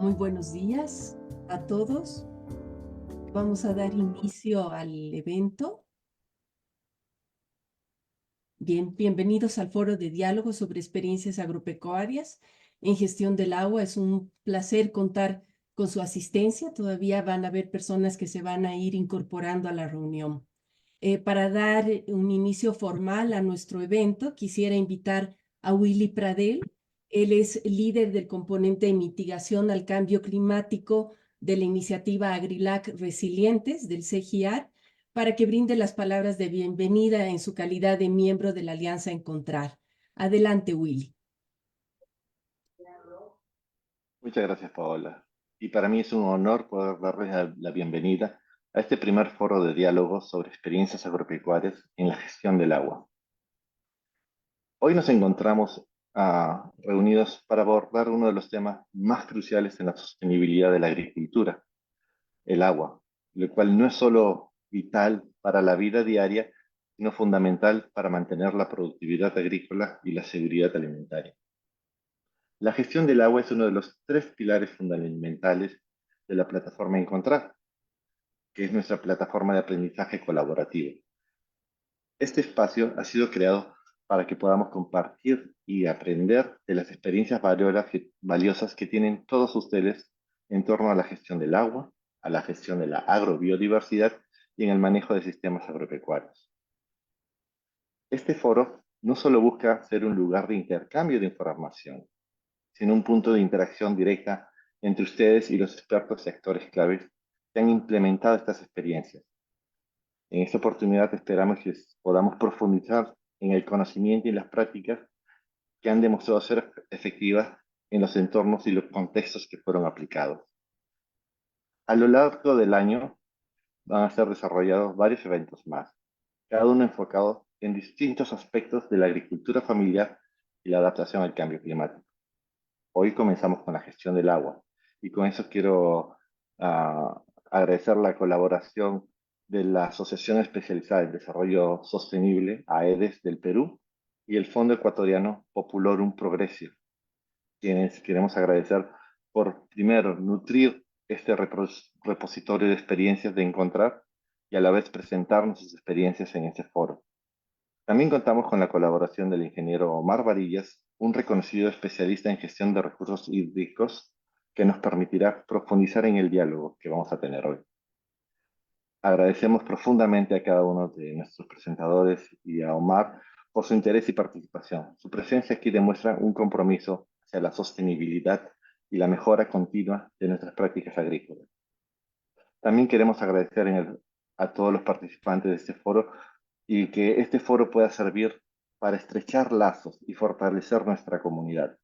Muy buenos días a todos. Vamos a dar inicio al evento. Bienvenidos al Foro de Diálogo sobre Experiencias Agropecuarias en Gestión del Agua. Es un placer contar con su asistencia. Todavía van a haber personas que se van a ir incorporando a la reunión. Para dar un inicio formal a nuestro evento, quisiera invitar a Willy Pradel. Él es líder del componente de mitigación al cambio climático de la iniciativa Agrilac Resilientes del CGIAR, para que brinde las palabras de bienvenida en su calidad de miembro de la Alianza Encontrar. Adelante, Willy. Muchas gracias, Paola. Y para mí es un honor poder darles la bienvenida a este primer foro de diálogo sobre experiencias agropecuarias en la gestión del agua. Hoy nos encontramos reunidos para abordar uno de los temas más cruciales en la sostenibilidad de la agricultura, el agua, lo cual no es solo vital para la vida diaria, sino fundamental para mantener la productividad agrícola y la seguridad alimentaria. La gestión del agua es uno de los tres pilares fundamentales de la plataforma Encontrar, que es nuestra plataforma de aprendizaje colaborativo. Este espacio ha sido creado para que podamos compartir y aprender de las experiencias valiosas que tienen todos ustedes en torno a la gestión del agua, a la gestión de la agrobiodiversidad y en el manejo de sistemas agropecuarios. Este foro no solo busca ser un lugar de intercambio de información, sino un punto de interacción directa entre ustedes y los expertos y actores claves que han implementado estas experiencias. En esta oportunidad esperamos que podamos profundizar en el conocimiento y las prácticas que han demostrado ser efectivas en los entornos y los contextos que fueron aplicados. A lo largo del año van a ser desarrollados varios eventos más, cada uno enfocado en distintos aspectos de la agricultura familiar y la adaptación al cambio climático. Hoy comenzamos con la gestión del agua y con eso quiero agradecer la colaboración de la Asociación Especializada en Desarrollo Sostenible, AEDES del Perú, y el Fondo Ecuatoriano Populorum Progressio, quienes queremos agradecer por, primero, nutrir este repositorio de experiencias de Encontrar y a la vez presentarnos sus experiencias en este foro. También contamos con la colaboración del ingeniero Omar Varillas, un reconocido especialista en gestión de recursos hídricos, que nos permitirá profundizar en el diálogo que vamos a tener hoy. Agradecemos profundamente a cada uno de nuestros presentadores y a Omar por su interés y participación. Su presencia aquí demuestra un compromiso hacia la sostenibilidad y la mejora continua de nuestras prácticas agrícolas. También queremos agradecer a todos los participantes de este foro y que este foro pueda servir para estrechar lazos y fortalecer nuestra comunidad.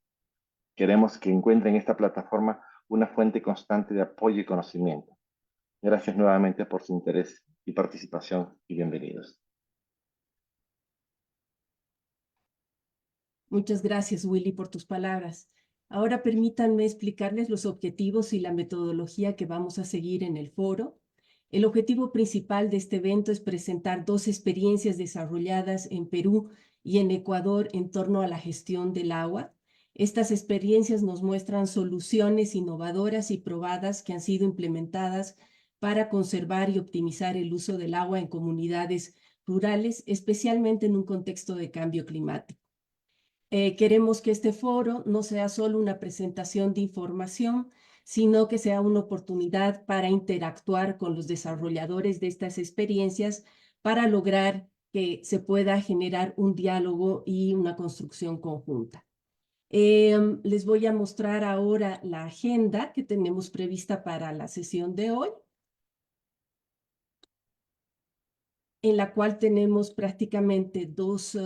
Queremos que encuentren en esta plataforma una fuente constante de apoyo y conocimiento. Gracias nuevamente por su interés y participación y bienvenidos. Muchas gracias, Willy, por tus palabras. Ahora permítanme explicarles los objetivos y la metodología que vamos a seguir en el foro. El objetivo principal de este evento es presentar dos experiencias desarrolladas en Perú y en Ecuador en torno a la gestión del agua. Estas experiencias nos muestran soluciones innovadoras y probadas que han sido implementadas para conservar y optimizar el uso del agua en comunidades rurales, especialmente en un contexto de cambio climático. Queremos que este foro no sea solo una presentación de información, sino que sea una oportunidad para interactuar con los desarrolladores de estas experiencias para lograr que se pueda generar un diálogo y una construcción conjunta. Les voy a mostrar ahora la agenda que tenemos prevista para la sesión de hoy, en la cual tenemos prácticamente dos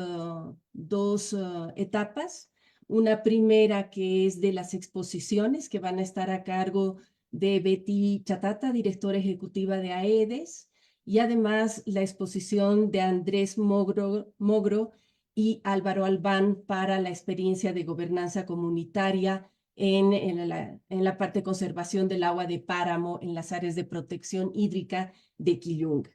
etapas. Una primera que es de las exposiciones que van a estar a cargo de Betty Chatata, directora ejecutiva de AEDES, y además la exposición de Andrés Mogro y Álvaro Albán para la experiencia de gobernanza comunitaria en la parte de conservación del agua de páramo en las áreas de protección hídrica de Quillunga.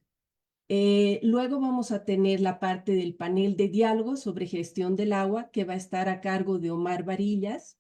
Luego vamos a tener la parte del panel de diálogo sobre gestión del agua que va a estar a cargo de Omar Varillas.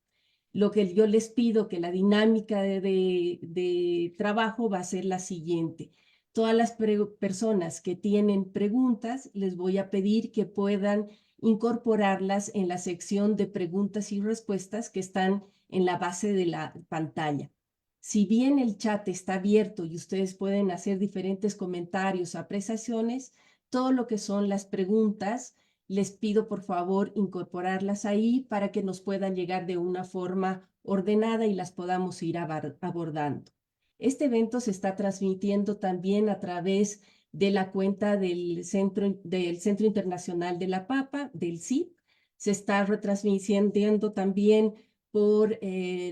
Lo que yo les pido, que la dinámica de trabajo va a ser la siguiente. Todas las personas que tienen preguntas, les voy a pedir que puedan incorporarlas en la sección de preguntas y respuestas que están en la base de la pantalla. Si bien el chat está abierto y ustedes pueden hacer diferentes comentarios, apreciaciones, todo lo que son las preguntas, les pido por favor incorporarlas ahí para que nos puedan llegar de una forma ordenada y las podamos ir abordando. Este evento se está transmitiendo también a través de la cuenta del Centro Internacional de la Papa, del CIP. Se está retransmitiendo también por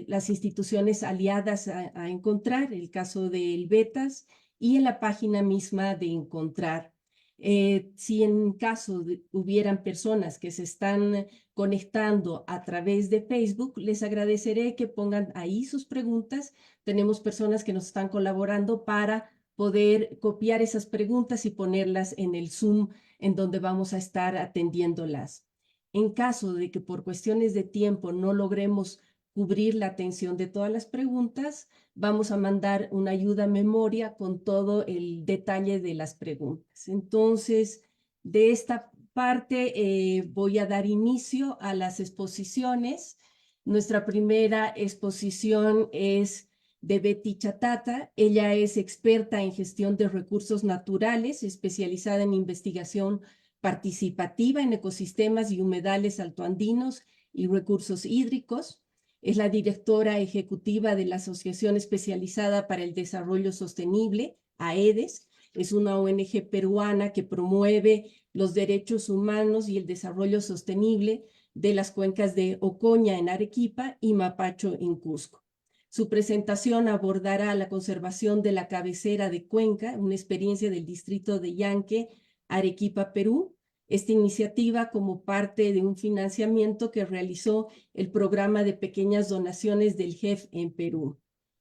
las instituciones aliadas a Encontrar, el caso del Betas, y en la página misma de Encontrar. Si en caso hubieran personas que se están conectando a través de Facebook, les agradeceré que pongan ahí sus preguntas. Tenemos personas que nos están colaborando para poder copiar esas preguntas y ponerlas en el Zoom en donde vamos a estar atendiéndolas. En caso de que por cuestiones de tiempo no logremos cubrir la atención de todas las preguntas, vamos a mandar una ayuda a memoria con todo el detalle de las preguntas. Entonces, de esta parte voy a dar inicio a las exposiciones. Nuestra primera exposición es de Betty Chatata. Ella es experta en gestión de recursos naturales, especializada en investigación participativa en ecosistemas y humedales altoandinos y recursos hídricos. Es la directora ejecutiva de la Asociación Especializada para el Desarrollo Sostenible, AEDES. Es una ONG peruana que promueve los derechos humanos y el desarrollo sostenible de las cuencas de Ocoña en Arequipa y Mapacho en Cusco. Su presentación abordará la conservación de la cabecera de Cuenca, una experiencia del distrito de Yanque, Arequipa, Perú. Esta iniciativa como parte de un financiamiento que realizó el programa de pequeñas donaciones del GEF en Perú.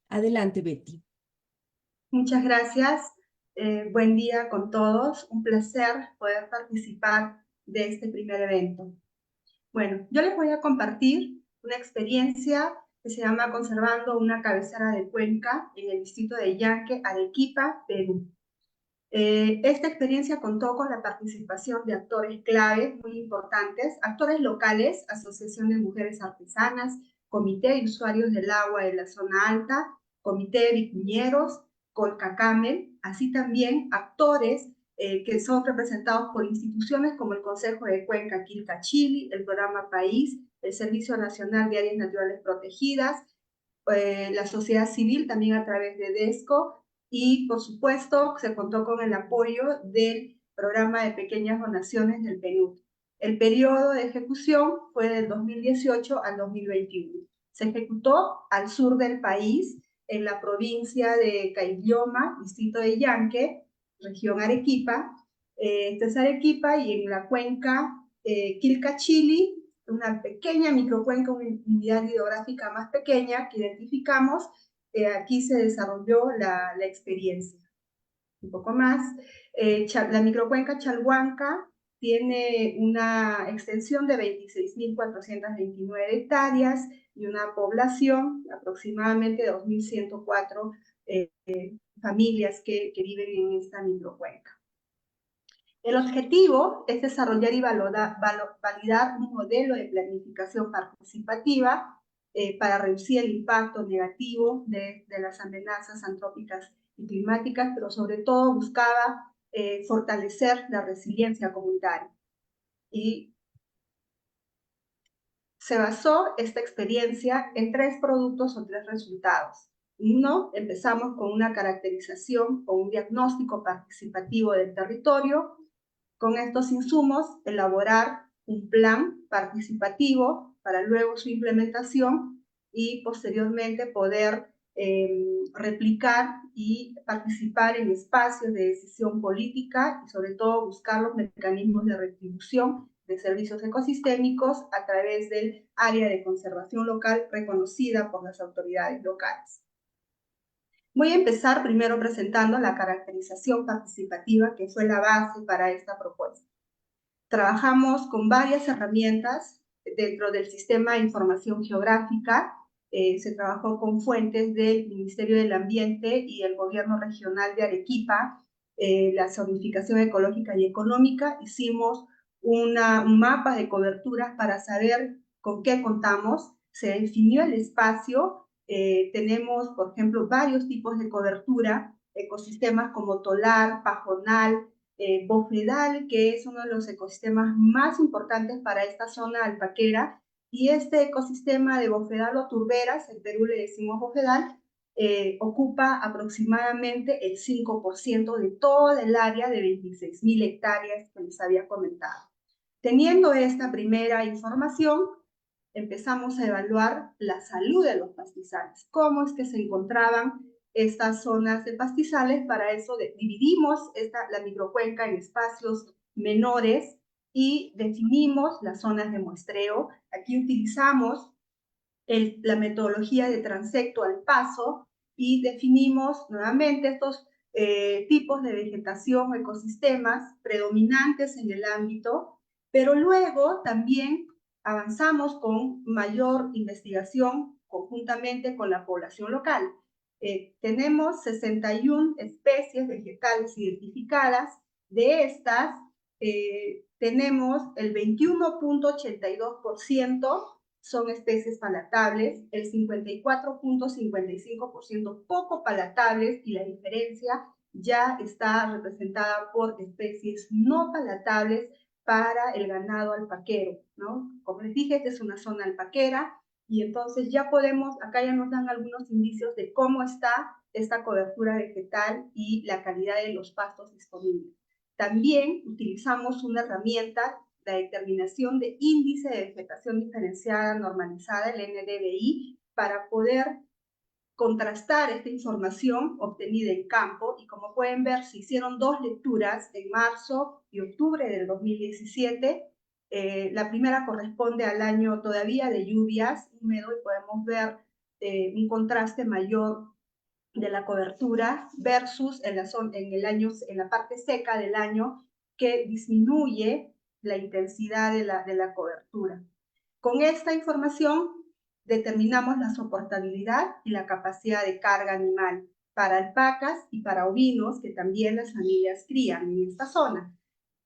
Adelante, Betty. Muchas gracias. Buen día con todos. Un placer poder participar de este primer evento. Bueno, yo les voy a compartir una experiencia que se llama Conservando una cabecera de cuenca en el distrito de Yanque, Arequipa, Perú. Esta experiencia contó con la participación de actores claves muy importantes, actores locales, Asociación de Mujeres Artesanas, Comité de Usuarios del Agua de la Zona Alta, Comité de Vicuñeros, Colcacamel, así también actores que son representados por instituciones como el Consejo de Cuenca Quilca-Chili, el Programa País, el Servicio Nacional de Áreas Naturales Protegidas, la sociedad civil también a través de DESCO, y por supuesto se contó con el apoyo del programa de pequeñas donaciones del PNUD. El periodo de ejecución fue del 2018 al 2021. Se ejecutó al sur del país, en la provincia de Caylloma, distrito de Yanque, región Arequipa. Esta es Arequipa, y en la cuenca Quilca-Chili, una pequeña microcuenca, una unidad hidrográfica más pequeña que identificamos. Aquí se desarrolló la experiencia. Un poco más, la microcuenca Chalhuanca tiene una extensión de 26.429 hectáreas y una población aproximadamente de 2.104 familias que viven en esta microcuenca. El objetivo es desarrollar y validar un modelo de planificación participativa para reducir el impacto negativo de las amenazas antrópicas y climáticas, pero sobre todo buscaba fortalecer la resiliencia comunitaria. Y se basó esta experiencia en 3 productos o 3 resultados. Uno, empezamos con una caracterización o un diagnóstico participativo del territorio. Con estos insumos, elaborar un plan participativo para luego su implementación y posteriormente poder replicar y participar en espacios de decisión política y sobre todo buscar los mecanismos de retribución de servicios ecosistémicos a través del área de conservación local reconocida por las autoridades locales. Voy a empezar primero presentando la caracterización participativa, que fue la base para esta propuesta. Trabajamos con varias herramientas dentro del sistema de información geográfica, se trabajó con fuentes del Ministerio del Ambiente y el Gobierno Regional de Arequipa, la zonificación ecológica y económica. Hicimos un mapa de coberturas para saber con qué contamos. Se definió el espacio. Tenemos, por ejemplo, varios tipos de cobertura, ecosistemas como tolar, pajonal, bofedal, que es uno de los ecosistemas más importantes para esta zona alpaquera. Y este ecosistema de bofedal o turberas, en Perú le decimos bofedal, ocupa aproximadamente el 5% de toda el área de 26.000 hectáreas que les había comentado. Teniendo esta primera información, empezamos a evaluar la salud de los pastizales, cómo es que se encontraban estas zonas de pastizales. Para eso dividimos la microcuenca en espacios menores y definimos las zonas de muestreo. Aquí utilizamos la metodología de transecto al paso y definimos nuevamente estos tipos de vegetación o ecosistemas predominantes en el ámbito, pero luego también avanzamos con mayor investigación conjuntamente con la población local. Tenemos 61 especies vegetales identificadas. De estas, tenemos el 21.82% son especies palatables, el 54.55% poco palatables, y la diferencia ya está representada por especies no palatables para el ganado alpaquero, ¿no? Como les dije, esta es una zona alpaquera, y entonces ya podemos, acá ya nos dan algunos indicios de cómo está esta cobertura vegetal y la calidad de los pastos disponibles. También utilizamos una herramienta, la determinación de índice de vegetación diferenciada normalizada, el NDVI, para poder contrastar esta información obtenida en campo. Y como pueden ver, se hicieron dos lecturas en marzo y octubre del 2017. La primera corresponde al año todavía de lluvias húmedo, y podemos ver un contraste mayor de la cobertura versus en la parte seca del año, que disminuye la intensidad de la cobertura. Con esta información determinamos la soportabilidad y la capacidad de carga animal para alpacas y para ovinos, que también las familias crían en esta zona.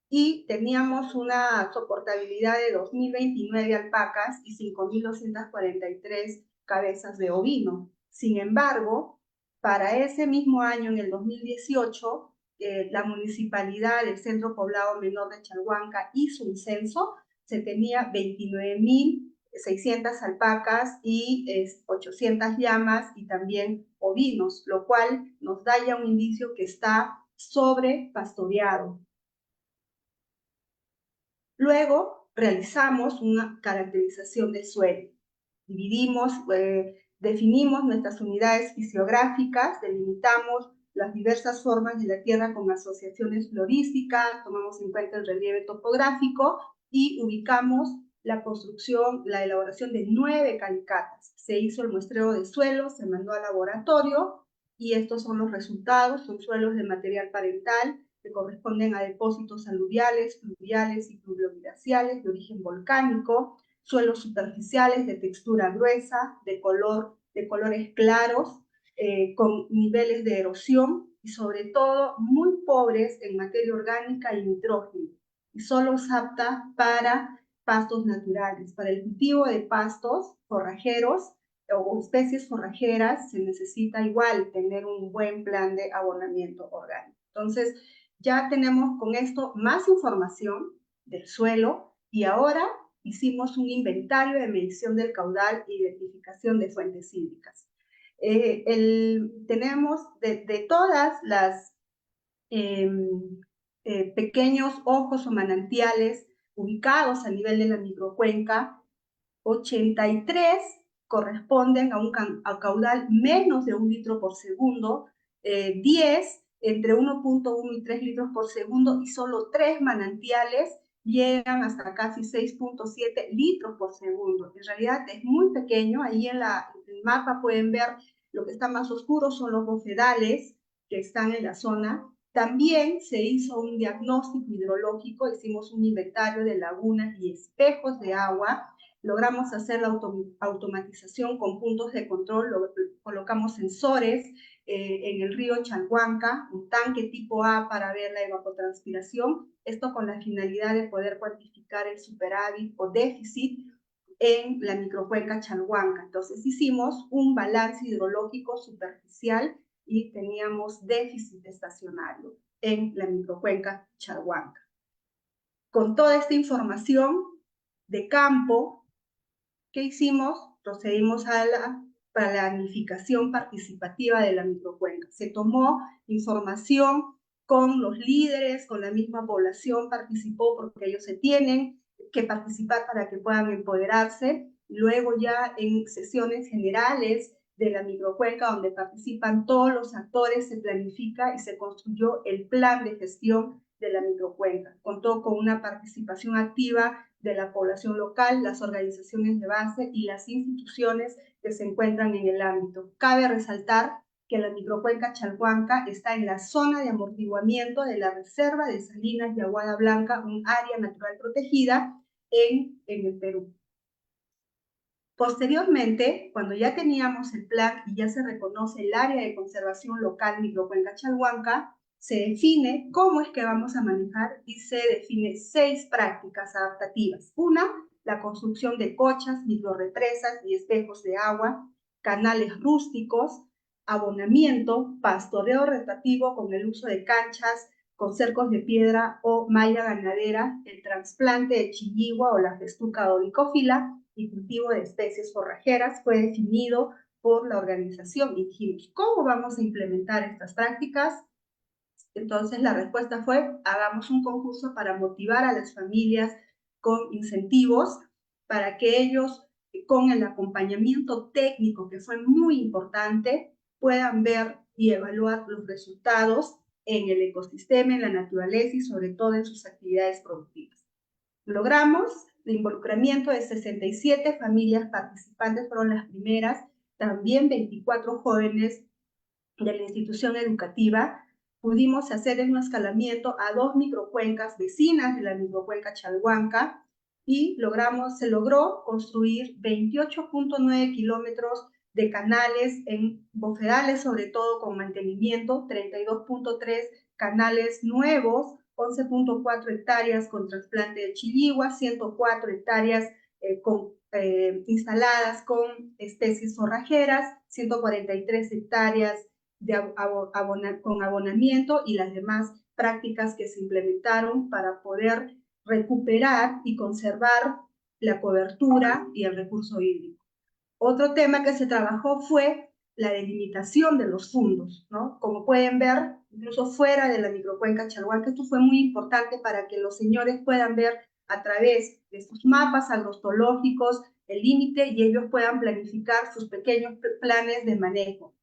Y teníamos una soportabilidad de 2.029 alpacas y 5.243 cabezas de ovino. Sin embargo, para ese mismo año, en el 2018, la municipalidad del Centro Poblado Menor de Chalhuanca hizo un censo. Se tenía 29.600 alpacas y 800 llamas y también ovinos, lo cual nos da ya un indicio que está sobrepastoreado. Luego realizamos una caracterización de suelo. Definimos nuestras unidades fisiográficas, delimitamos las diversas formas de la tierra con asociaciones florísticas, tomamos en cuenta el relieve topográfico y ubicamos la construcción, la elaboración de 9 calicatas. Se hizo el muestreo de suelos, se mandó al laboratorio, y estos son los resultados. Son suelos de material parental que corresponden a depósitos aluviales, fluviales y pluvioglaciales de origen volcánico, suelos superficiales de textura gruesa, de colores claros, con niveles de erosión y sobre todo muy pobres en materia orgánica y nitrógeno, y solo es apta para pastos naturales. Para el cultivo de pastos forrajeros o especies forrajeras se necesita igual tener un buen plan de abonamiento orgánico. Entonces, ya tenemos con esto más información del suelo, y ahora hicimos un inventario de medición del caudal e identificación de fuentes hídricas. Tenemos de todas las pequeños ojos o manantiales ubicados a nivel de la microcuenca, 83 corresponden a un caudal menos de 1 litro por segundo, 10 entre 1.1 y 3 litros por segundo, y solo 3 manantiales llegan hasta casi 6.7 litros por segundo. En realidad es muy pequeño. Ahí en el mapa pueden ver lo que está más oscuro son los bofedales que están en la zona. También se hizo un diagnóstico hidrológico, hicimos un inventario de lagunas y espejos de agua, logramos hacer la automatización con puntos de control, colocamos sensores en el río Chalhuanca, un tanque tipo A para ver la evapotranspiración, esto con la finalidad de poder cuantificar el superávit o déficit en la microcuenca Chalhuanca. Entonces hicimos un balance hidrológico superficial y teníamos déficit estacionario en la microcuenca Chalhuanca. Con toda esta información de campo, ¿qué hicimos? Procedimos a la planificación participativa de la microcuenca. Se tomó información con los líderes, con la misma población, participó porque ellos se tienen que participar para que puedan empoderarse. Luego ya en sesiones generales de la microcuenca, donde participan todos los actores, se planifica y se construyó el plan de gestión de la microcuenca. Contó con una participación activa de la población local, las organizaciones de base y las instituciones que se encuentran en el ámbito. Cabe resaltar que la microcuenca Chalhuanca está en la zona de amortiguamiento de la Reserva de Salinas y Aguada Blanca, un área natural protegida en el Perú. Posteriormente, cuando ya teníamos el plan y ya se reconoce el área de conservación local microcuenca Chalhuanca, se define cómo es que vamos a manejar y se define 6 prácticas adaptativas. Una, la construcción de cochas, microrepresas y espejos de agua, canales rústicos, abonamiento, pastoreo rotativo con el uso de canchas, con cercos de piedra o malla ganadera, el trasplante de chilligua o la festuca dodicófila y cultivo de especies forrajeras fue definido por la organización. Y dijimos, ¿cómo vamos a implementar estas prácticas? Entonces la respuesta fue, hagamos un concurso para motivar a las familias con incentivos para que ellos, con el acompañamiento técnico, que fue muy importante, puedan ver y evaluar los resultados en el ecosistema, en la naturaleza y sobre todo en sus actividades productivas. Logramos el involucramiento de 67 familias participantes, fueron las primeras, también 24 jóvenes de la institución educativa. Pudimos hacer un escalamiento a 2 microcuencas vecinas de la microcuenca Chalhuanca y se logró construir 28.9 kilómetros de canales en bofedales, sobre todo con mantenimiento, 32.3 canales nuevos, 11.4 hectáreas con trasplante de chilligua, 104 hectáreas instaladas con especies forrajeras, 143 hectáreas con abonamiento y las demás prácticas que se implementaron para poder recuperar y conservar la cobertura y el recurso hídrico. Otro tema que se trabajó fue la delimitación de los fundos, ¿no? Como pueden ver, incluso fuera de la microcuenca Chalhuanca, esto fue muy importante para que los señores puedan ver a través de estos mapas agrostológicos el límite y ellos puedan planificar sus pequeños planes de manejo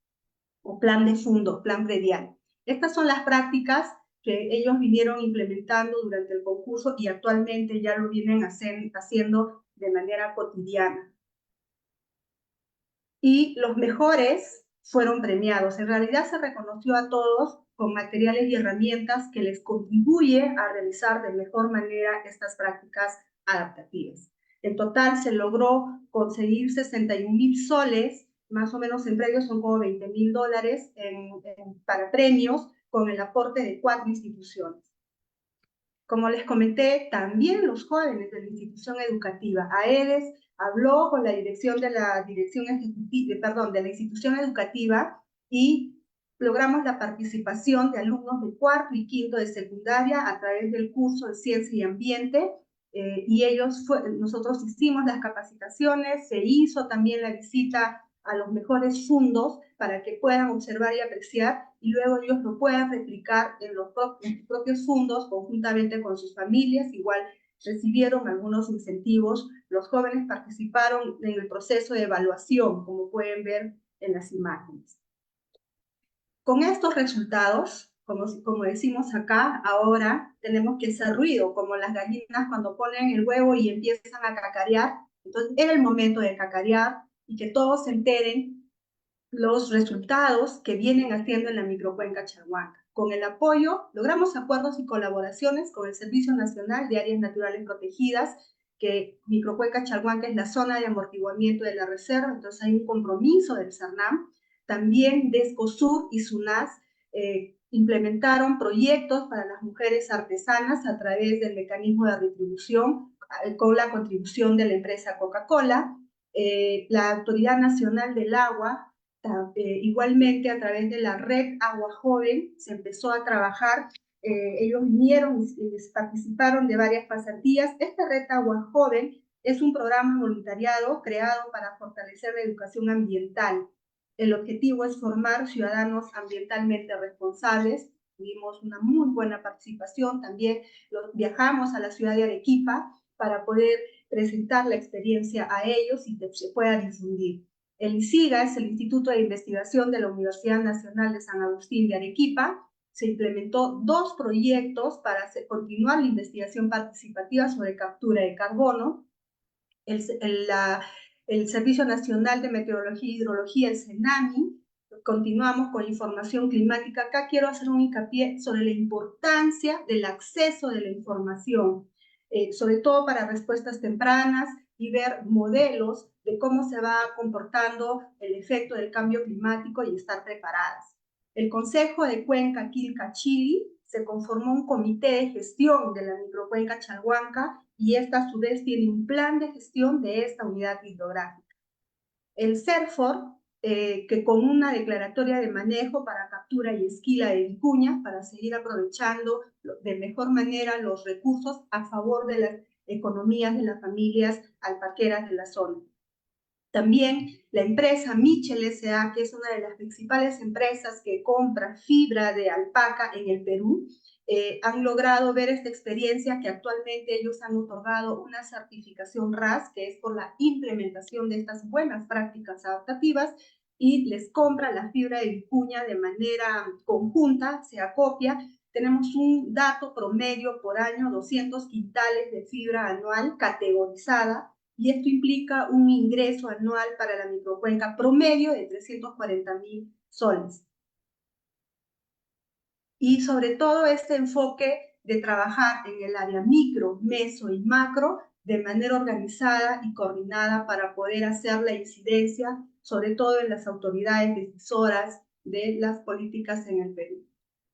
o plan de fondo, plan predial. Estas son las prácticas que ellos vinieron implementando durante el concurso y actualmente ya lo vienen haciendo de manera cotidiana. Y los mejores fueron premiados. En realidad se reconoció a todos con materiales y herramientas que les contribuye a realizar de mejor manera estas prácticas adaptativas. En total se logró conseguir 61,000 soles, más o menos en premios son como $20,000 para premios, con el aporte de 4 instituciones. Como les comenté, también los jóvenes de la institución educativa, AEDES, habló con la dirección de la de la institución educativa y logramos la participación de alumnos de 4º y 5º de secundaria a través del curso de Ciencia y Ambiente, y nosotros hicimos las capacitaciones, se hizo también la visita a los mejores fundos para que puedan observar y apreciar y luego ellos lo puedan replicar en los propios fondos conjuntamente con sus familias. Igual recibieron algunos incentivos. Los jóvenes participaron en el proceso de evaluación, como pueden ver en las imágenes. Con estos resultados, como decimos acá, ahora tenemos que hacer ruido, como las gallinas cuando ponen el huevo y empiezan a cacarear. Entonces era el momento de cacarear y que todos se enteren los resultados que vienen haciendo en la microcuenca Chalhuanca. Con el apoyo, logramos acuerdos y colaboraciones con el Servicio Nacional de Áreas Naturales Protegidas que Microcuenca Chalhuanca es la zona de amortiguamiento de la reserva, entonces hay un compromiso del CERNAM. También Descosur y SUNAS implementaron proyectos para las mujeres artesanas a través del mecanismo de retribución con la contribución de la empresa Coca-Cola. La Autoridad Nacional del Agua, igualmente a través de la Red Agua Joven, se empezó a trabajar. Ellos vinieron y participaron de varias pasantías. Esta Red Agua Joven es un programa voluntariado creado para fortalecer la educación ambiental. El objetivo es formar ciudadanos ambientalmente responsables. Tuvimos una muy buena participación. También viajamos a la ciudad de Arequipa para poder presentar la experiencia a ellos y que se pueda difundir. El ICIGA es el Instituto de Investigación de la Universidad Nacional de San Agustín de Arequipa. Se implementó 2 proyectos para continuar la investigación participativa sobre captura de carbono. El Servicio Nacional de Meteorología y Hidrología, el CENAMI. Continuamos con la información climática. Acá quiero hacer un hincapié sobre la importancia del acceso de la información, sobre todo para respuestas tempranas y ver modelos de cómo se va comportando el efecto del cambio climático y estar preparadas. El Consejo de Cuenca Quilca-Chili se conformó un comité de gestión de la microcuenca Chalhuanca y esta a su vez tiene un plan de gestión de esta unidad hidrográfica. El CERFOR, que con una declaratoria de manejo para captura y esquila de vicuña, para seguir aprovechando de mejor manera los recursos a favor de las economías de las familias alpaqueras de la zona. También la empresa Michel S.A., que es una de las principales empresas que compra fibra de alpaca en el Perú, han logrado ver esta experiencia que actualmente ellos han otorgado una certificación RAS, que es por la implementación de estas buenas prácticas adaptativas, y les compra la fibra de vicuña de manera conjunta, se acopia. Tenemos un dato promedio por año, 200 quintales de fibra anual categorizada, y esto implica un ingreso anual para la microcuenca promedio de 340.000 soles. Y sobre todo este enfoque de trabajar en el área micro, meso y macro de manera organizada y coordinada para poder hacer la incidencia, sobre todo en las autoridades decisoras de las políticas en el Perú.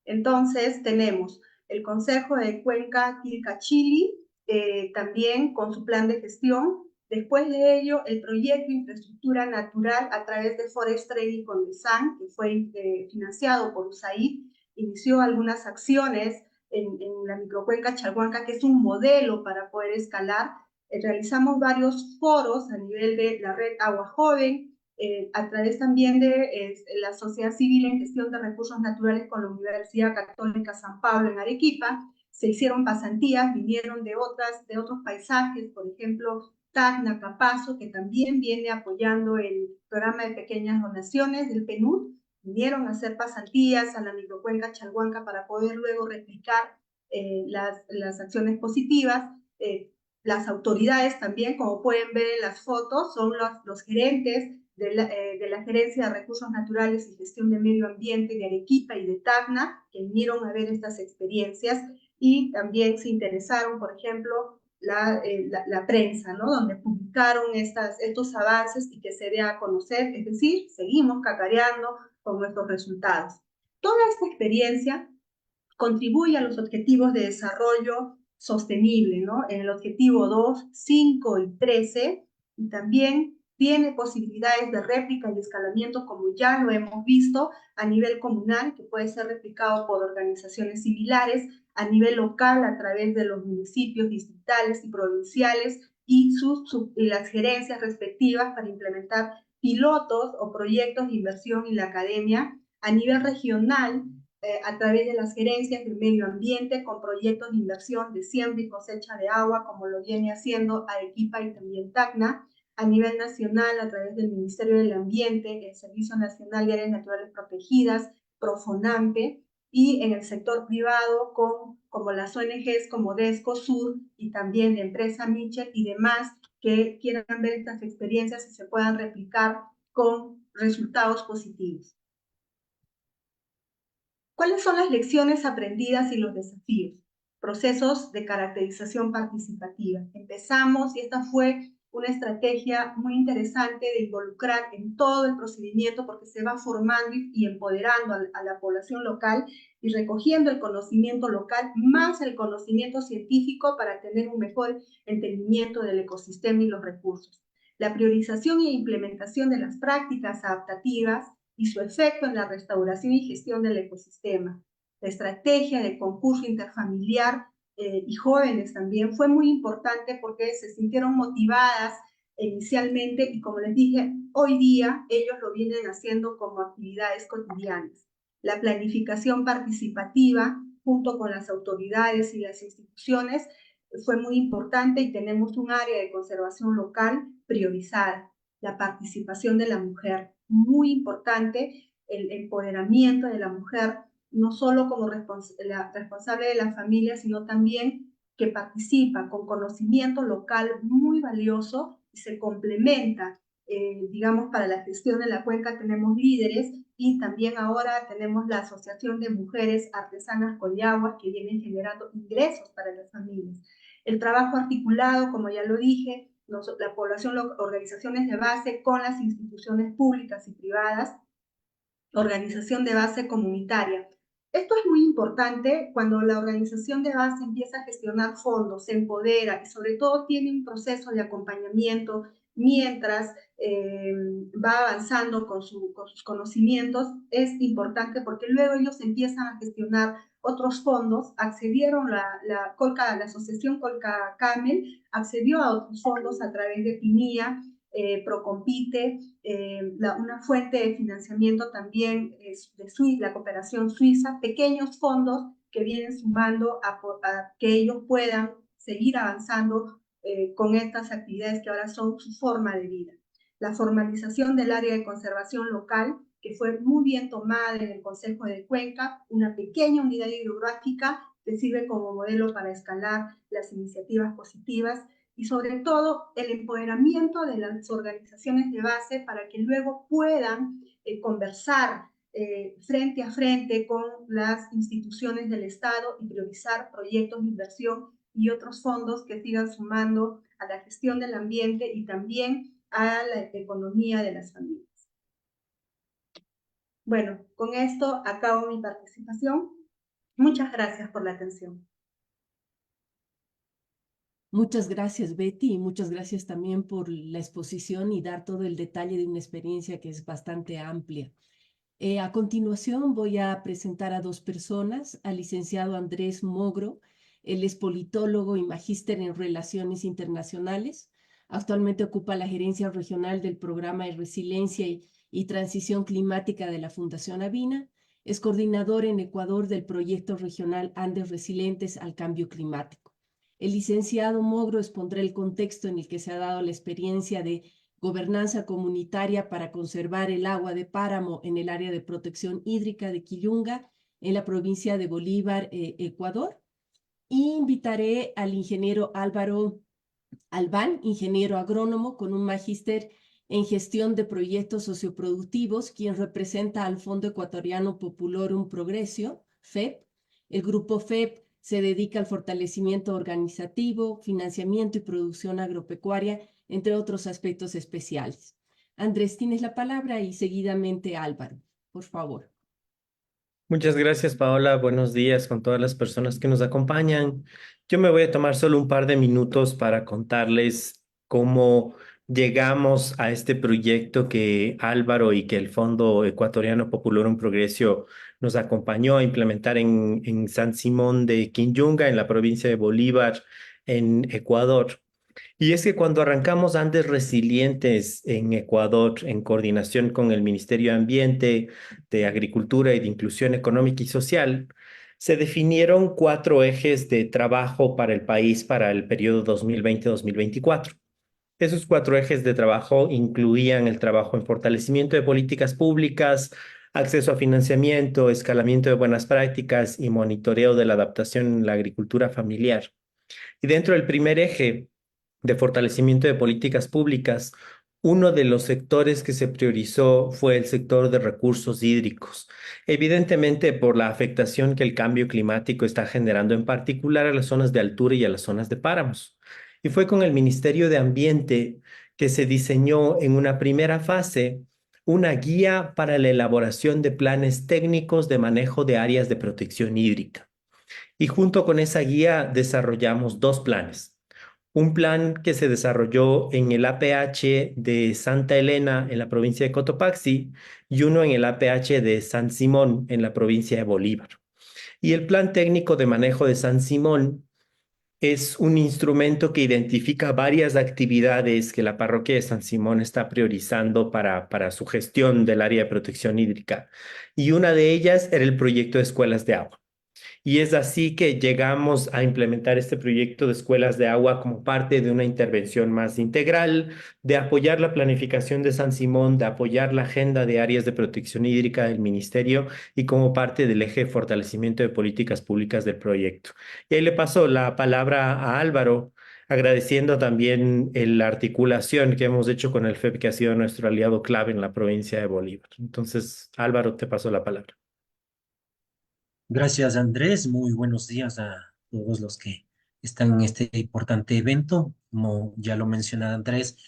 Entonces tenemos el Consejo de Cuenca Quilca-Chili, también con su plan de gestión. Después de ello, el proyecto de infraestructura natural a través de Forest Trading con Desan, que fue financiado por USAID, inició algunas acciones en la microcuenca Chalhuanca, que es un modelo para poder escalar. Realizamos varios foros a nivel de la red Agua Joven, a través también de la Sociedad Civil en Gestión de Recursos Naturales con la Universidad Católica San Pablo en Arequipa. Se hicieron pasantías, vinieron de otros paisajes, por ejemplo, Tacna, Capazo, que también viene apoyando el programa de pequeñas donaciones del PNUD. Vinieron a hacer pasantías a la microcuenca Chalhuanca para poder luego replicar las acciones positivas. Las autoridades también, como pueden ver en las fotos, son los gerentes de la Gerencia de Recursos Naturales y Gestión de Medio Ambiente de Arequipa y de Tacna, que vinieron a ver estas experiencias y también se interesaron, por ejemplo, la prensa, ¿no? Donde publicaron estos avances y que se dé a conocer, es decir, seguimos cacareando con nuestros resultados. Toda esta experiencia contribuye a los objetivos de desarrollo sostenible, ¿no? En el objetivo 2, 5 y 13, y también tiene posibilidades de réplica y escalamiento, como ya lo hemos visto, a nivel comunal, que puede ser replicado por organizaciones similares, a nivel local, a través de los municipios distritales y provinciales, y las gerencias respectivas para implementar pilotos o proyectos de inversión en la academia, a nivel regional, a través de las gerencias del medio ambiente con proyectos de inversión de siembra y cosecha de agua, como lo viene haciendo Arequipa y también Tacna, a nivel nacional a través del Ministerio del Ambiente, el Servicio Nacional de Áreas Naturales Protegidas, Profonampe, y en el sector privado como las ONGs como Descosur y también la empresa Michel y demás que quieran ver estas experiencias y se puedan replicar con resultados positivos. ¿Cuáles son las lecciones aprendidas y los desafíos? procesos de caracterización participativa. Empezamos, y esta fue una estrategia muy interesante de involucrar en todo el procedimiento, porque se va formando y empoderando a la población local y recogiendo el conocimiento local más el conocimiento científico para tener un mejor entendimiento del ecosistema y los recursos. La priorización e implementación de las prácticas adaptativas y su efecto en la restauración y gestión del ecosistema. La estrategia de concurso interfamiliar y jóvenes también fue muy importante porque se sintieron motivadas inicialmente y, como les dije, hoy día ellos lo vienen haciendo como actividades cotidianas. La planificación participativa junto con las autoridades y las instituciones fue muy importante y tenemos un área de conservación local priorizada. La participación de la mujer, muy importante, el empoderamiento de la mujer, no solo como responsable de la familia, sino también que participa con conocimiento local muy valioso y se complementa. Digamos, para la gestión de la cuenca tenemos líderes y también ahora tenemos la Asociación de Mujeres Artesanas Collahuas que vienen generando ingresos para las familias. El trabajo articulado, como ya lo dije, la población, organizaciones de base con las instituciones públicas y privadas, organización de base comunitaria. Esto es muy importante cuando la organización de base empieza a gestionar fondos, se empodera y sobre todo tiene un proceso de acompañamiento mientras va avanzando con sus conocimientos. Es importante porque luego ellos empiezan a gestionar otros fondos, accedieron la asociación Colca Camel, accedió a otros fondos a través de PINIA, Procompite, una fuente de financiamiento también de la cooperación suiza, pequeños fondos que vienen sumando a que ellos puedan seguir avanzando con estas actividades que ahora son su forma de vida. La formalización del área de conservación local, que fue muy bien tomada en el Consejo de Cuenca, una pequeña unidad hidrográfica que sirve como modelo para escalar las iniciativas positivas, y sobre todo el empoderamiento de las organizaciones de base para que luego puedan conversar frente a frente con las instituciones del Estado y priorizar proyectos de inversión y otros fondos que sigan sumando a la gestión del ambiente y también a la economía de las familias. Bueno, con esto acabo mi participación. Muchas gracias por la atención. Muchas gracias, Betty, y muchas gracias también por la exposición y dar todo el detalle de una experiencia que es bastante amplia. A continuación voy a presentar a dos personas, al licenciado Andrés Mogro. Él es politólogo y magíster en Relaciones Internacionales. Actualmente ocupa la gerencia regional del Programa de Resiliencia y Transición Climática de la Fundación Avina. Es coordinador en Ecuador del proyecto regional Andes Resilientes al Cambio Climático. El licenciado Mogro expondrá el contexto en el que se ha dado la experiencia de gobernanza comunitaria para conservar el agua de páramo en el área de protección hídrica de Quillunga, en la provincia de Bolívar, Ecuador. Y invitaré al ingeniero Álvaro Albán, ingeniero agrónomo con un magíster en gestión de proyectos socioproductivos, quien representa al Fondo Ecuatoriano Populorum Progressio, FEP. El grupo FEP se dedica al fortalecimiento organizativo, financiamiento y producción agropecuaria, entre otros aspectos especiales. Andrés, tienes la palabra y seguidamente Álvaro, por favor. Muchas gracias, Paola. Buenos días con todas las personas que nos acompañan. Yo me voy a tomar solo un par de minutos para contarles cómo llegamos a este proyecto que Álvaro y que el Fondo Ecuatoriano Populorum Progressio nos acompañó a implementar en San Simón de Quillunga, en la provincia de Bolívar, en Ecuador. Y es que cuando arrancamos Andes Resilientes en Ecuador, en coordinación con el Ministerio de Ambiente, de Agricultura y de Inclusión Económica y Social, se definieron 4 ejes de trabajo para el país para el periodo 2020-2024. Esos 4 ejes de trabajo incluían el trabajo en fortalecimiento de políticas públicas, acceso a financiamiento, escalamiento de buenas prácticas y monitoreo de la adaptación en la agricultura familiar. Y dentro del primer eje de fortalecimiento de políticas públicas, uno de los sectores que se priorizó fue el sector de recursos hídricos, evidentemente por la afectación que el cambio climático está generando, en particular a las zonas de altura y a las zonas de páramos. Y fue con el Ministerio de Ambiente que se diseñó en una primera fase una guía para la elaboración de planes técnicos de manejo de áreas de protección hídrica. Y junto con esa guía desarrollamos dos planes. Un plan que se desarrolló en el APH de Santa Elena en la provincia de Cotopaxi y uno en el APH de San Simón en la provincia de Bolívar. Y el plan técnico de manejo de San Simón es un instrumento que identifica varias actividades que la parroquia de San Simón está priorizando para su gestión del área de protección hídrica. Y una de ellas era el proyecto de escuelas de agua. Y es así que llegamos a implementar este proyecto de escuelas de agua como parte de una intervención más integral, de apoyar la planificación de San Simón, de apoyar la agenda de áreas de protección hídrica del ministerio y como parte del eje de fortalecimiento de políticas públicas del proyecto. Y ahí le paso la palabra a Álvaro, agradeciendo también la articulación que hemos hecho con el FEP, que ha sido nuestro aliado clave en la provincia de Bolívar. Entonces, Álvaro, te paso la palabra. Gracias, Andrés. Muy buenos días a todos los que están en este importante evento. Como ya lo menciona Andrés,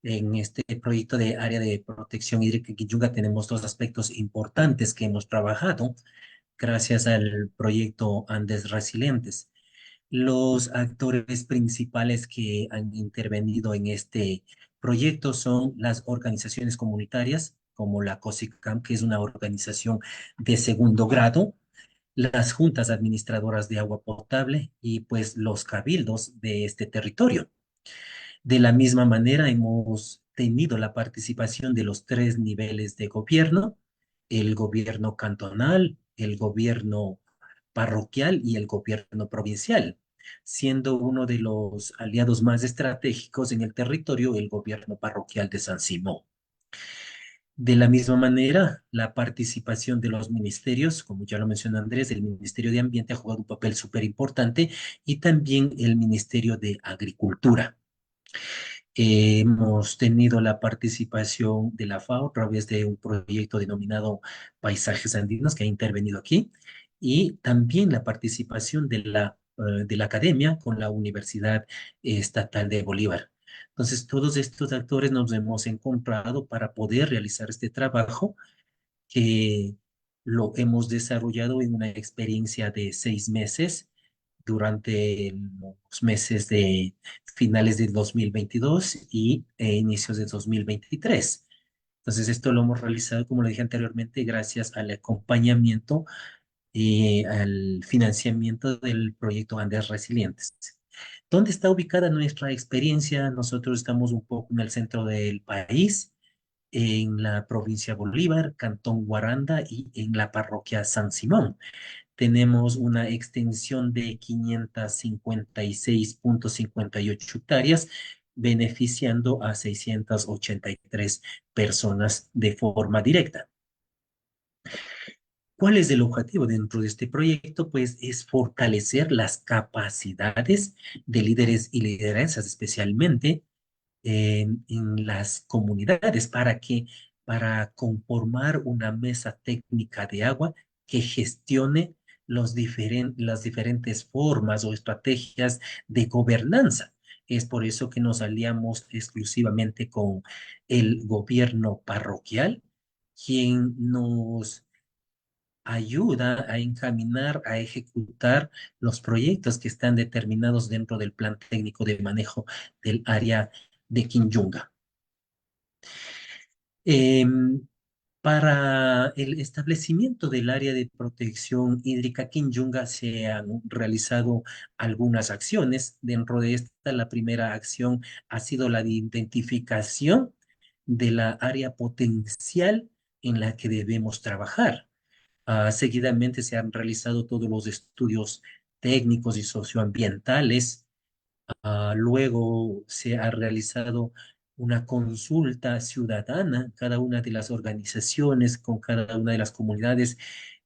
en este proyecto de área de protección hídrica en Quillunga tenemos dos aspectos importantes que hemos trabajado gracias al proyecto Andes Resilientes. Los actores principales que han intervenido en este proyecto son las organizaciones comunitarias, como la COSICAM, que es una organización de segundo grado, las juntas administradoras de agua potable y pues los cabildos de este territorio. De la misma manera, hemos tenido la participación de los tres niveles de gobierno: el gobierno cantonal, el gobierno parroquial y el gobierno provincial, siendo uno de los aliados más estratégicos en el territorio el gobierno parroquial de San Simón. De la misma manera, la participación de los ministerios, como ya lo mencionó Andrés, el Ministerio de Ambiente ha jugado un papel súper importante y también el Ministerio de Agricultura. Hemos tenido la participación de la FAO a través de un proyecto denominado Paisajes Andinos que ha intervenido aquí y también la participación de la academia con la Universidad Estatal de Bolívar. Entonces, todos estos actores nos hemos encontrado para poder realizar este trabajo que lo hemos desarrollado en una experiencia de 6 meses durante los meses de finales de 2022 y inicios de 2023. Entonces, esto lo hemos realizado, como lo dije anteriormente, gracias al acompañamiento y al financiamiento del proyecto Andes Resilientes. ¿Dónde está ubicada nuestra experiencia? Nosotros estamos un poco en el centro del país, en la provincia Bolívar, Cantón Guaranda y en la parroquia San Simón. Tenemos una extensión de 556,58 hectáreas, beneficiando a 683 personas de forma directa. ¿Cuál es el objetivo dentro de este proyecto? Pues es fortalecer las capacidades de líderes y lideresas, especialmente en las comunidades, para conformar una mesa técnica de agua que gestione las diferentes formas o estrategias de gobernanza. Es por eso que nos aliamos exclusivamente con el gobierno parroquial, quien nos ayuda a encaminar, a ejecutar los proyectos que están determinados dentro del plan técnico de manejo del área de Quillunga. Para el establecimiento del área de protección hídrica Quillunga se han realizado algunas acciones. Dentro de esta, la primera acción ha sido la de identificación de la área potencial en la que debemos trabajar. Seguidamente se han realizado todos los estudios técnicos y socioambientales. Luego se ha realizado una consulta ciudadana, cada una de las organizaciones, con cada una de las comunidades,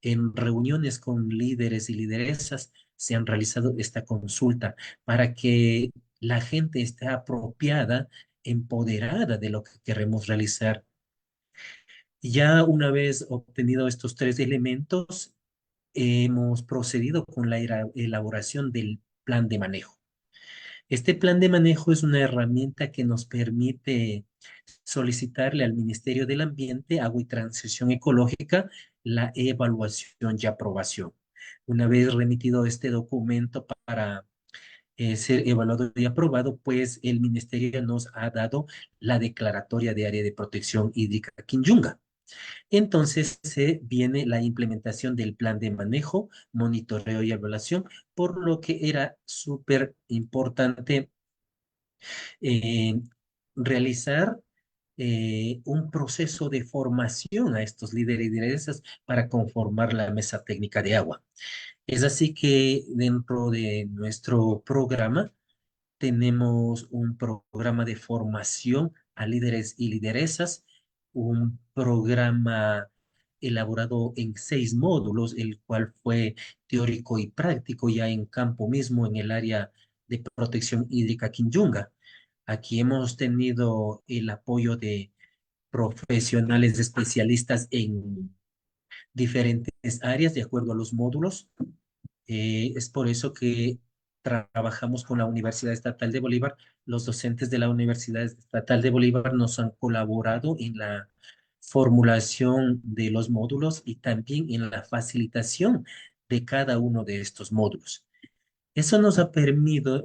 en reuniones con líderes y lideresas, se han realizado esta consulta para que la gente esté apropiada empoderada de lo que queremos realizar. Ya una vez obtenido estos tres elementos, hemos procedido con la elaboración del plan de manejo. Este plan de manejo es una herramienta que nos permite solicitarle al Ministerio del Ambiente, Agua y Transición Ecológica la evaluación y aprobación. Una vez remitido este documento para ser evaluado y aprobado, pues el Ministerio nos ha dado la declaratoria de área de protección hídrica Quinllunga. Entonces se viene la implementación del plan de manejo, monitoreo y evaluación, por lo que era súper importante eh, realizar un proceso de formación a estos líderes y lideresas para conformar la mesa técnica de agua. Es así que dentro de nuestro programa tenemos un programa de formación a líderes y lideresas, un programa elaborado en 6 módulos, el cual fue teórico y práctico ya en campo mismo en el área de protección hídrica Quinllunga. Aquí hemos tenido el apoyo de profesionales especialistas en diferentes áreas de acuerdo a los módulos. Es por eso que trabajamos con la Universidad Estatal de Bolívar. Los docentes de la Universidad Estatal de Bolívar nos han colaborado en la formulación de los módulos y también en la facilitación de cada uno de estos módulos. Eso nos ha permitido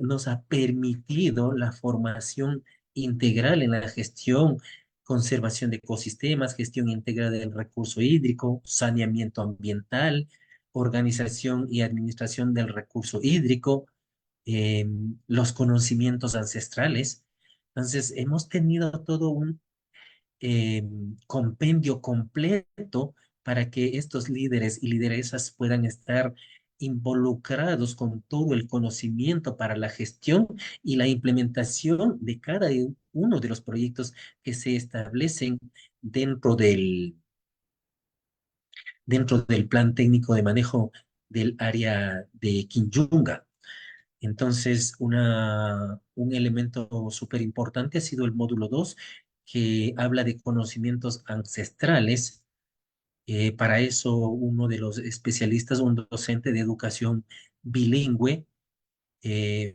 la formación integral en la gestión, conservación de ecosistemas, gestión integral del recurso hídrico, saneamiento ambiental, organización y administración del recurso hídrico, los conocimientos ancestrales. Entonces, hemos tenido todo un compendio completo para que estos líderes y lideresas puedan estar involucrados con todo el conocimiento para la gestión y la implementación de cada uno de los proyectos que se establecen dentro dentro del plan técnico de manejo del área de Quinllunga. Entonces, un elemento súper importante ha sido el módulo 2 que habla de conocimientos ancestrales. Para eso, uno de los especialistas, un docente de educación bilingüe, eh,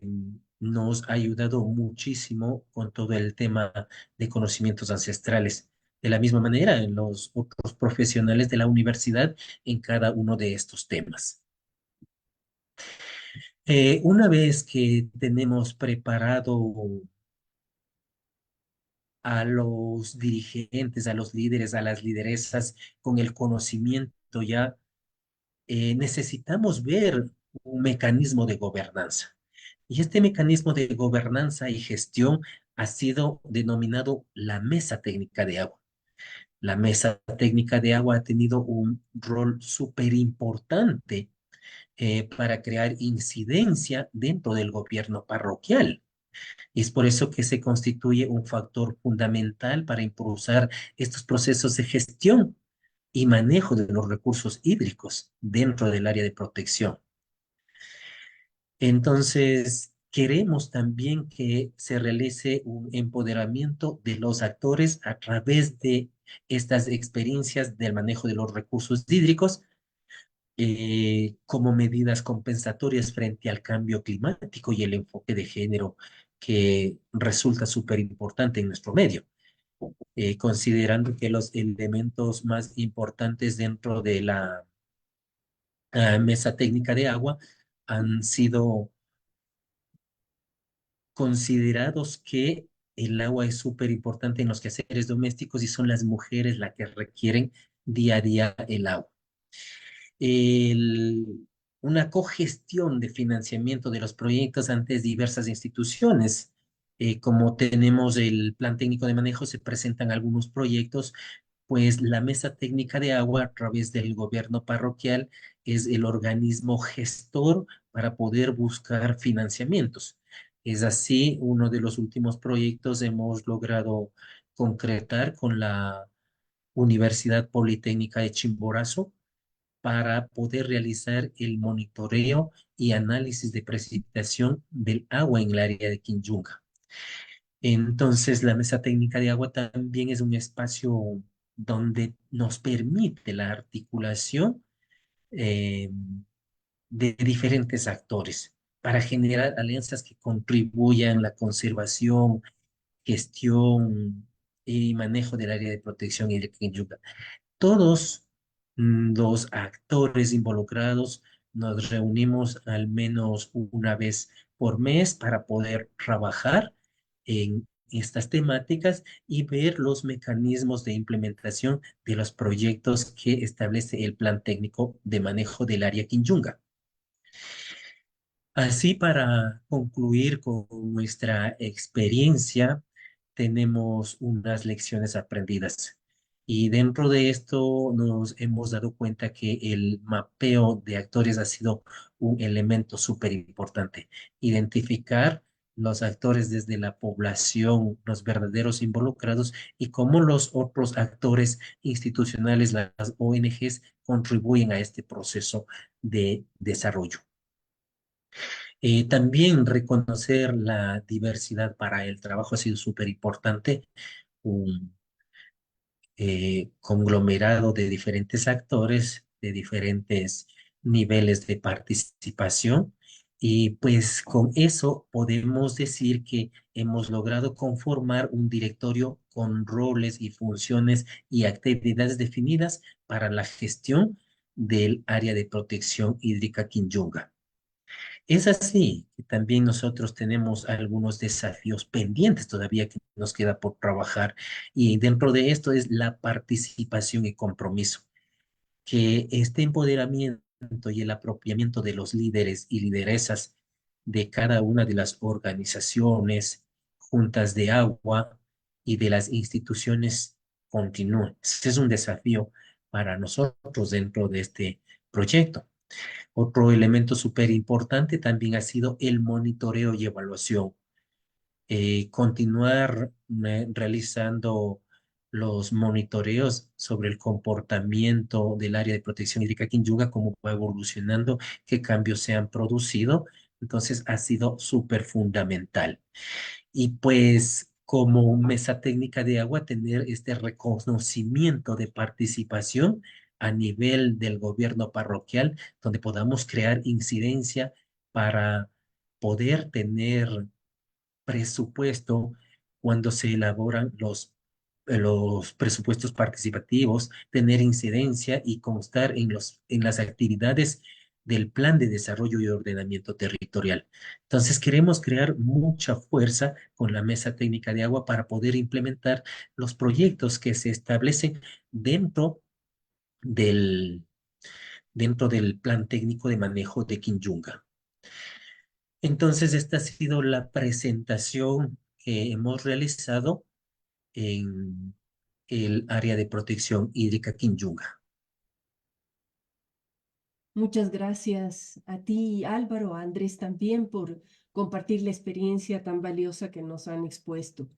nos ha ayudado muchísimo con todo el tema de conocimientos ancestrales. De la misma manera, en los otros profesionales de la universidad en cada uno de estos temas. Una vez que tenemos preparado a los dirigentes, a los líderes, a las lideresas con el conocimiento ya, necesitamos ver un mecanismo de gobernanza. Y este mecanismo de gobernanza y gestión ha sido denominado la Mesa Técnica de Agua. La Mesa Técnica de Agua ha tenido un rol súper importante para crear incidencia dentro del gobierno parroquial. Y es por eso que se constituye un factor fundamental para impulsar estos procesos de gestión y manejo de los recursos hídricos dentro del área de protección. Entonces, queremos también que se realice un empoderamiento de los actores a través de estas experiencias del manejo de los recursos hídricos como medidas compensatorias frente al cambio climático y el enfoque de género que resulta súper importante en nuestro medio, considerando que los elementos más importantes dentro de la mesa técnica de agua han sido considerados que el agua es súper importante en los quehaceres domésticos y son las mujeres las que requieren día a día el agua. el- una cogestión de financiamiento de los proyectos ante diversas instituciones. Como tenemos el plan técnico de manejo, se presentan algunos proyectos, pues la mesa técnica de agua a través del gobierno parroquial es el organismo gestor para poder buscar financiamientos. Es así, uno de los últimos proyectos hemos logrado concretar con la Universidad Politécnica de Chimborazo para poder realizar el monitoreo y análisis de precipitación del agua en el área de Quinllunga. Entonces, la mesa técnica de agua también es un espacio donde nos permite la articulación eh, de diferentes actores para generar alianzas que contribuyan a la conservación, gestión y manejo del área de protección hídrica en Yucatán. Todos los actores involucrados nos reunimos al menos una vez por mes para poder trabajar en estas temáticas y ver los mecanismos de implementación de los proyectos que establece el Plan Técnico de Manejo del Área Quinchunga. Así, para concluir con nuestra experiencia, tenemos unas lecciones aprendidas. Y dentro de esto nos hemos dado cuenta que el mapeo de actores ha sido un elemento súper importante. Identificar los actores desde la población, los verdaderos involucrados y cómo los otros actores institucionales, las ONGs, contribuyen a este proceso de desarrollo. También reconocer la diversidad para el trabajo ha sido súper importante, un conglomerado de diferentes actores, de diferentes niveles de participación, y pues con eso podemos decir que hemos logrado conformar un directorio con roles y funciones y actividades definidas para la gestión del área de protección hídrica Quinchunga. Es así que también nosotros tenemos algunos desafíos pendientes todavía que nos queda por trabajar, y dentro de esto es la participación y compromiso, que este empoderamiento y el apropiamiento de los líderes y lideresas de cada una de las organizaciones, juntas de agua y de las instituciones continúe. Ese es un desafío para nosotros dentro de este proyecto. Otro elemento súper importante también ha sido el monitoreo y evaluación. Continuar realizando los monitoreos sobre el comportamiento del área de protección hídrica Quinchunga, cómo va evolucionando, qué cambios se han producido. Entonces ha sido súper fundamental. Y pues como mesa técnica de agua, tener este reconocimiento de participación a nivel del gobierno parroquial, donde podamos crear incidencia para poder tener presupuesto cuando se elaboran los presupuestos participativos, tener incidencia y constar en las actividades del Plan de Desarrollo y Ordenamiento Territorial. Entonces, queremos crear mucha fuerza con la Mesa Técnica de Agua para poder implementar los proyectos que se establecen dentro del, dentro del Plan Técnico de Manejo de Quinchunga. Entonces, esta ha sido la presentación que hemos realizado en el área de protección hídrica Quinchunga. Muchas gracias a ti, Álvaro, a Andrés también, por compartir la experiencia tan valiosa que nos han expuesto.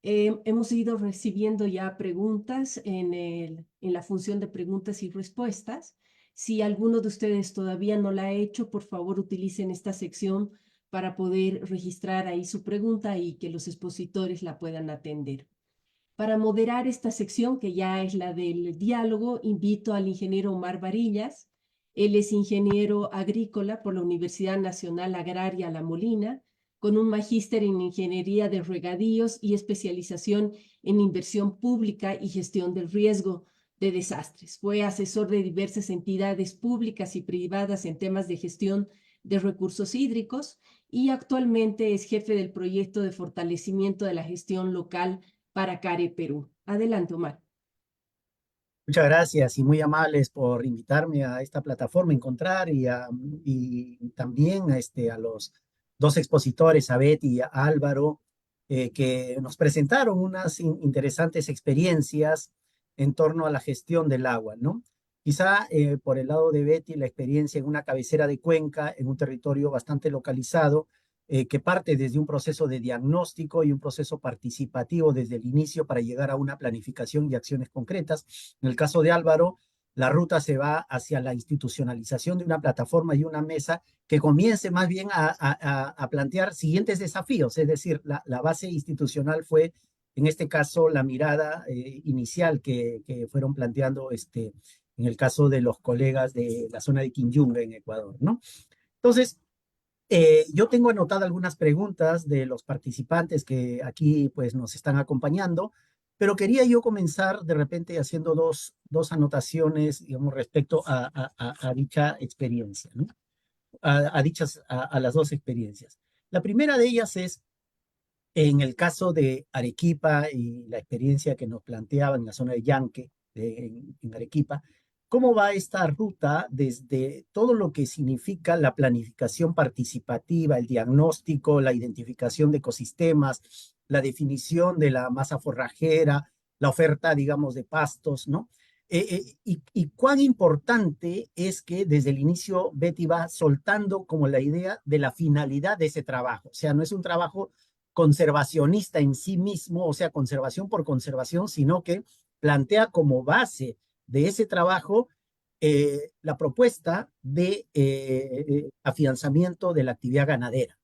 Hemos ido recibiendo ya preguntas en la función de preguntas y respuestas. Si alguno de ustedes todavía no la ha hecho, por favor utilicen esta sección para poder registrar ahí su pregunta y que los expositores la puedan atender. Para moderar esta sección, que ya es la del diálogo, invito al ingeniero Omar Varillas. Él es ingeniero agrícola por la Universidad Nacional Agraria La Molina, con un magíster en Ingeniería de Regadíos y especialización en inversión pública y gestión del riesgo de desastres. Fue asesor de diversas entidades públicas y privadas en temas de gestión de recursos hídricos y actualmente es jefe del proyecto de fortalecimiento de la gestión local para CARE Perú. Adelante, Omar. Muchas gracias y muy amables por invitarme a esta plataforma Encontrar y también a los dos expositores, a Betty y a Álvaro, que nos presentaron unas interesantes experiencias en torno a la gestión del agua, ¿no? Quizá por el lado de Betty, la experiencia en una cabecera de cuenca, en un territorio bastante localizado, que parte desde un proceso de diagnóstico y un proceso participativo desde el inicio para llegar a una planificación y acciones concretas. En el caso de Álvaro, la ruta se va hacia la institucionalización de una plataforma y una mesa que comience más bien a plantear siguientes desafíos. Es decir, la base institucional fue, en este caso, la mirada inicial que fueron planteando en el caso de los colegas de la zona de Quinyunga en Ecuador, ¿no? Entonces, yo tengo anotadas algunas preguntas de los participantes que aquí pues nos están acompañando, pero quería yo comenzar de repente haciendo dos anotaciones, digamos, respecto a dicha experiencia, ¿no? A las dos experiencias. La primera de ellas es, en el caso de Arequipa y la experiencia que nos planteaba en la zona de Yanque, en Arequipa, ¿cómo va esta ruta desde todo lo que significa la planificación participativa, el diagnóstico, la identificación de ecosistemas, la definición de la masa forrajera, la oferta, digamos, de pastos, ¿no? Y cuán importante es que desde el inicio Betty va soltando como la idea de la finalidad de ese trabajo. O sea, no es un trabajo conservacionista en sí mismo, o sea, conservación por conservación, sino que plantea como base de ese trabajo la propuesta de afianzamiento de la actividad ganadera.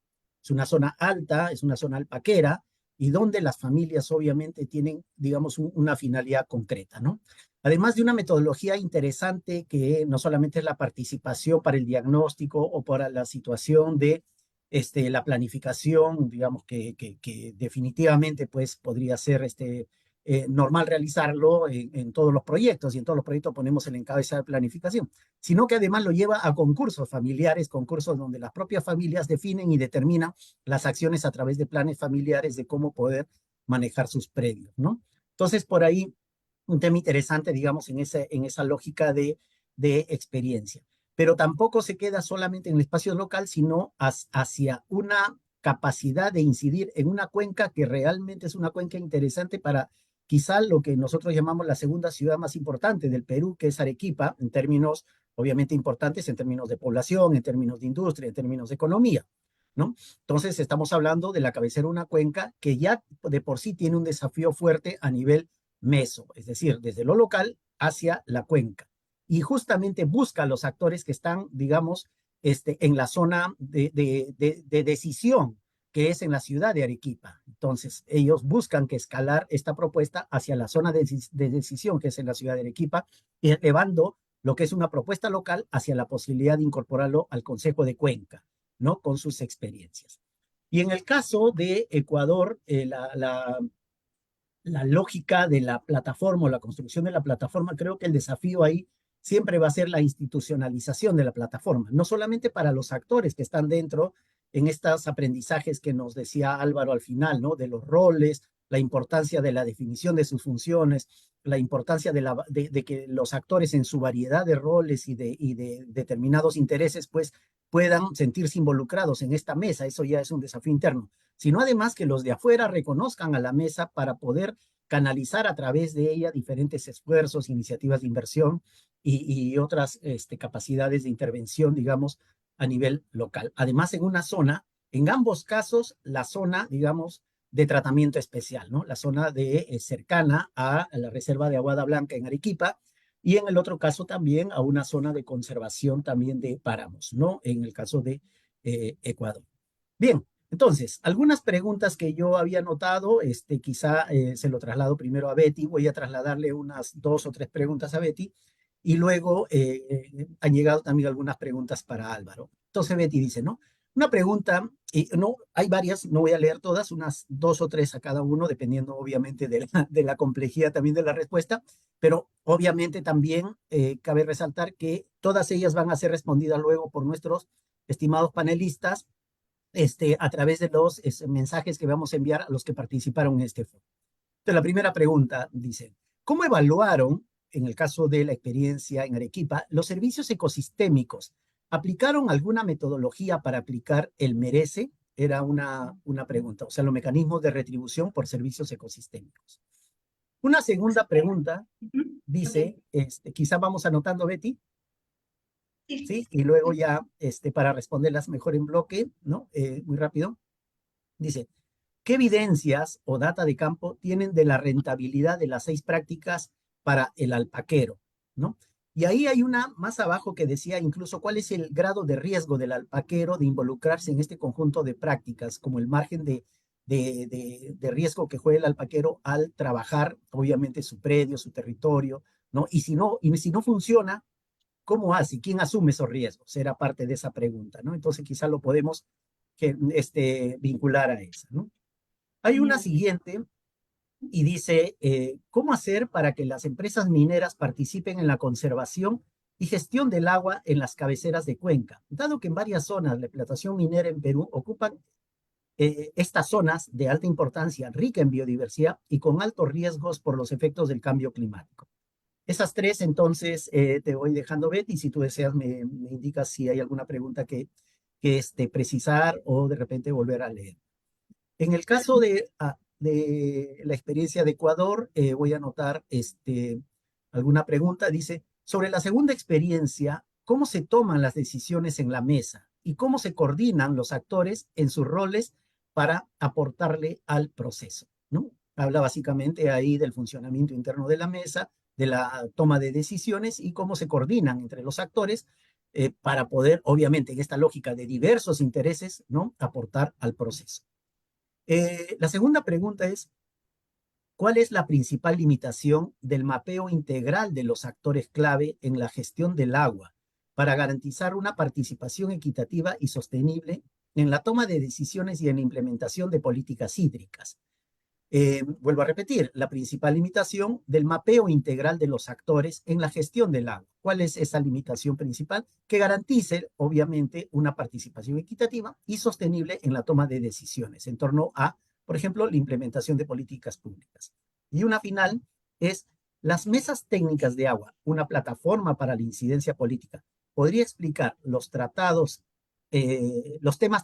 Es una zona alta, es una zona alpaquera, y donde las familias obviamente tienen, digamos, una finalidad concreta, ¿no? Además de una metodología interesante que no solamente es la participación para el diagnóstico o para la situación de la planificación, digamos que definitivamente pues podría ser normal realizarlo en todos los proyectos, y en todos los proyectos ponemos el encabezado de planificación, sino que además lo lleva a concursos familiares, concursos donde las propias familias definen y determinan las acciones a través de planes familiares de cómo poder manejar sus predios, ¿no? Entonces, por ahí, un tema interesante, digamos, en esa lógica de experiencia. Pero tampoco se queda solamente en el espacio local, sino hacia una capacidad de incidir en una cuenca que realmente es una cuenca interesante para quizá lo que nosotros llamamos la segunda ciudad más importante del Perú, que es Arequipa, en términos obviamente importantes, en términos de población, en términos de industria, en términos de economía, ¿no? Entonces estamos hablando de la cabecera de una cuenca que ya de por sí tiene un desafío fuerte a nivel meso, es decir, desde lo local hacia la cuenca. Y justamente busca a los actores que están, digamos, en la zona de decisión, que es en la ciudad de Arequipa. Entonces, ellos buscan que escalar esta propuesta hacia la zona de decisión, que es en la ciudad de Arequipa, y elevando lo que es una propuesta local hacia la posibilidad de incorporarlo al Consejo de Cuenca, ¿no? Con sus experiencias. Y en el caso de Ecuador, la lógica de la plataforma o la construcción de la plataforma, creo que el desafío ahí siempre va a ser la institucionalización de la plataforma, no solamente para los actores que están dentro en estos aprendizajes que nos decía Álvaro al final, ¿no? De los roles, la importancia de la definición de sus funciones, la importancia de que los actores en su variedad de roles y de determinados intereses, pues puedan sentirse involucrados en esta mesa. Eso ya es un desafío interno, sino además que los de afuera reconozcan a la mesa para poder canalizar a través de ella diferentes esfuerzos, iniciativas de inversión y otras capacidades de intervención, digamos, a nivel local. Además, en una zona, en ambos casos, la zona, digamos, de tratamiento especial, ¿no? La zona cercana a la reserva de Aguada Blanca en Arequipa, y en el otro caso también a una zona de conservación también de páramos, ¿no? En el caso de Ecuador. Bien, entonces, algunas preguntas que yo había notado, quizá se lo traslado primero a Betty, voy a trasladarle unas 2 o 3 preguntas a Betty, y luego han llegado también algunas preguntas para Álvaro. Entonces Betty dice, ¿no? Una pregunta, y no, hay varias, no voy a leer todas, unas 2 o 3 a cada uno, dependiendo obviamente de la complejidad también de la respuesta, pero obviamente también cabe resaltar que todas ellas van a ser respondidas luego por nuestros estimados panelistas a través de los mensajes que vamos a enviar a los que participaron en este foro. Entonces, la primera pregunta dice, ¿cómo evaluaron, en el caso de la experiencia en Arequipa, los servicios ecosistémicos? ¿Aplicaron alguna metodología para aplicar el merece? Era una pregunta, o sea, los mecanismos de retribución por servicios ecosistémicos. Una segunda pregunta dice, quizá vamos anotando, Betty, ¿sí? Y luego ya, para responderlas mejor en bloque, ¿no? Muy rápido. Dice, ¿qué evidencias o data de campo tienen de la rentabilidad de las 6 prácticas para el alpaquero, ¿no? Y ahí hay una más abajo que decía incluso cuál es el grado de riesgo del alpaquero de involucrarse en este conjunto de prácticas, como el margen de riesgo que juega el alpaquero al trabajar, obviamente, su predio, su territorio, ¿no? Y si no funciona, ¿cómo hace? ¿Quién asume esos riesgos? Era parte de esa pregunta, ¿no? Entonces quizá lo podemos vincular a esa, ¿no? Hay una Bien. siguiente y dice, ¿cómo hacer para que las empresas mineras participen en la conservación y gestión del agua en las cabeceras de cuenca? Dado que en varias zonas la explotación minera en Perú ocupan estas zonas de alta importancia, rica en biodiversidad y con altos riesgos por los efectos del cambio climático. Esas tres, entonces, te voy dejando, Betty, si tú deseas me indicas si hay alguna pregunta que precisar o de repente volver a leer. En el caso de la experiencia de Ecuador, voy a anotar alguna pregunta. Dice, sobre la segunda experiencia, ¿cómo se toman las decisiones en la mesa y cómo se coordinan los actores en sus roles para aportarle al proceso? ¿No? Habla básicamente ahí del funcionamiento interno de la mesa, de la toma de decisiones y cómo se coordinan entre los actores para poder, obviamente, en esta lógica de diversos intereses, ¿no? Aportar al proceso. La segunda pregunta es, ¿cuál es la principal limitación del mapeo integral de los actores clave en la gestión del agua para garantizar una participación equitativa y sostenible en la toma de decisiones y en la implementación de políticas hídricas? Vuelvo a repetir, la principal limitación del mapeo integral de los actores en la gestión del agua. ¿Cuál es esa limitación principal? Que garantice, obviamente, una participación equitativa y sostenible en la toma de decisiones en torno a, por ejemplo, la implementación de políticas públicas. Y una final es las mesas técnicas de agua, una plataforma para la incidencia política. ¿Podría explicar los temas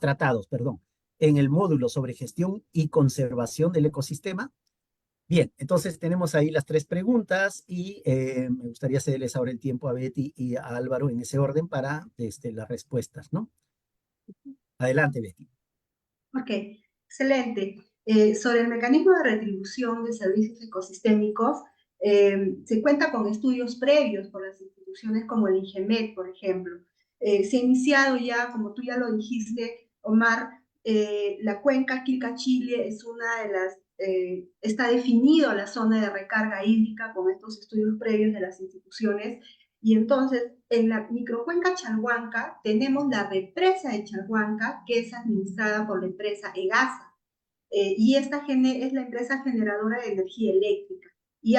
tratados, perdón, en el módulo sobre gestión y conservación del ecosistema? Bien, entonces tenemos ahí las tres preguntas y me gustaría cederles ahora el tiempo a Betty y a Álvaro en ese orden para las respuestas, ¿no? Adelante, Betty. Ok, excelente. Sobre el mecanismo de retribución de servicios ecosistémicos, se cuenta con estudios previos por las instituciones como el INGEMET, por ejemplo. Se ha iniciado ya, como tú ya lo dijiste, Omar, la cuenca Quilca-Chile es una de las, está definido la zona de recarga hídrica con estos estudios previos de las instituciones. Y entonces, en la microcuenca Chalhuanca tenemos la represa de Chalhuanca, que es administrada por la empresa EGASA. Y esta es la empresa generadora de energía eléctrica. Y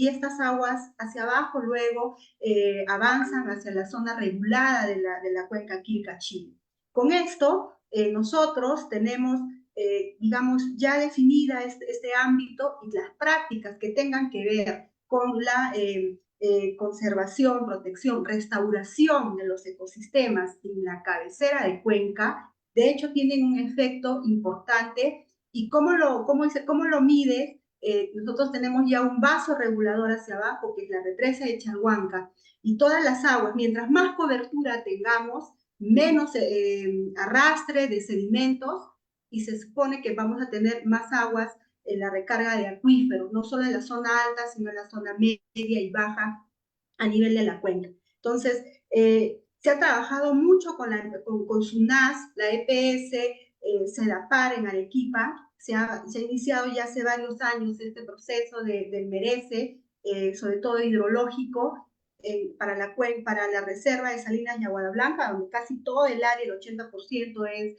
estas aguas hacia abajo luego avanzan hacia la zona regulada de la cuenca Quilca-Chile. Con esto, nosotros tenemos, digamos, ya definida este ámbito y las prácticas que tengan que ver con la conservación, protección, restauración de los ecosistemas en la cabecera de cuenca, de hecho tienen un efecto importante. ¿Y cómo lo mides? Nosotros tenemos ya un vaso regulador hacia abajo, que es la represa de Chalhuanca, y todas las aguas, mientras más cobertura tengamos, menos arrastre de sedimentos, y se supone que vamos a tener más aguas en la recarga de acuíferos, no solo en la zona alta, sino en la zona media y baja a nivel de la cuenca. Entonces, se ha trabajado mucho con SUNAS, la EPS, CEDAPAR en Arequipa. Se ha iniciado ya hace varios años este proceso del MERECE, sobre todo hidrológico, para la reserva de Salinas y Aguada Blanca, donde casi todo el área, el 80% es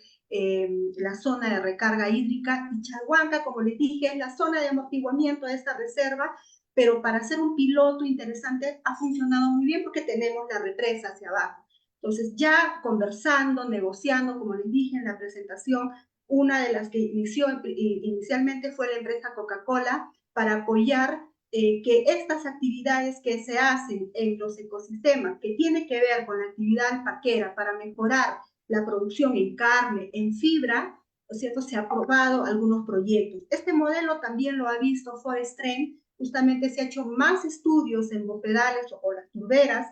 la zona de recarga hídrica, y Chalhuanca, como les dije, es la zona de amortiguamiento de esta reserva, pero para hacer un piloto interesante ha funcionado muy bien porque tenemos la represa hacia abajo. Entonces, ya conversando, negociando, como les dije en la presentación, una de las que inicialmente fue la empresa Coca-Cola para apoyar que estas actividades que se hacen en los ecosistemas, que tiene que ver con la actividad alpaquera para mejorar la producción en carne, en fibra, ¿no es cierto? Se ha aprobado algunos proyectos. Este modelo también lo ha visto Forest Trend, justamente se ha hecho más estudios en bofedales o las turberas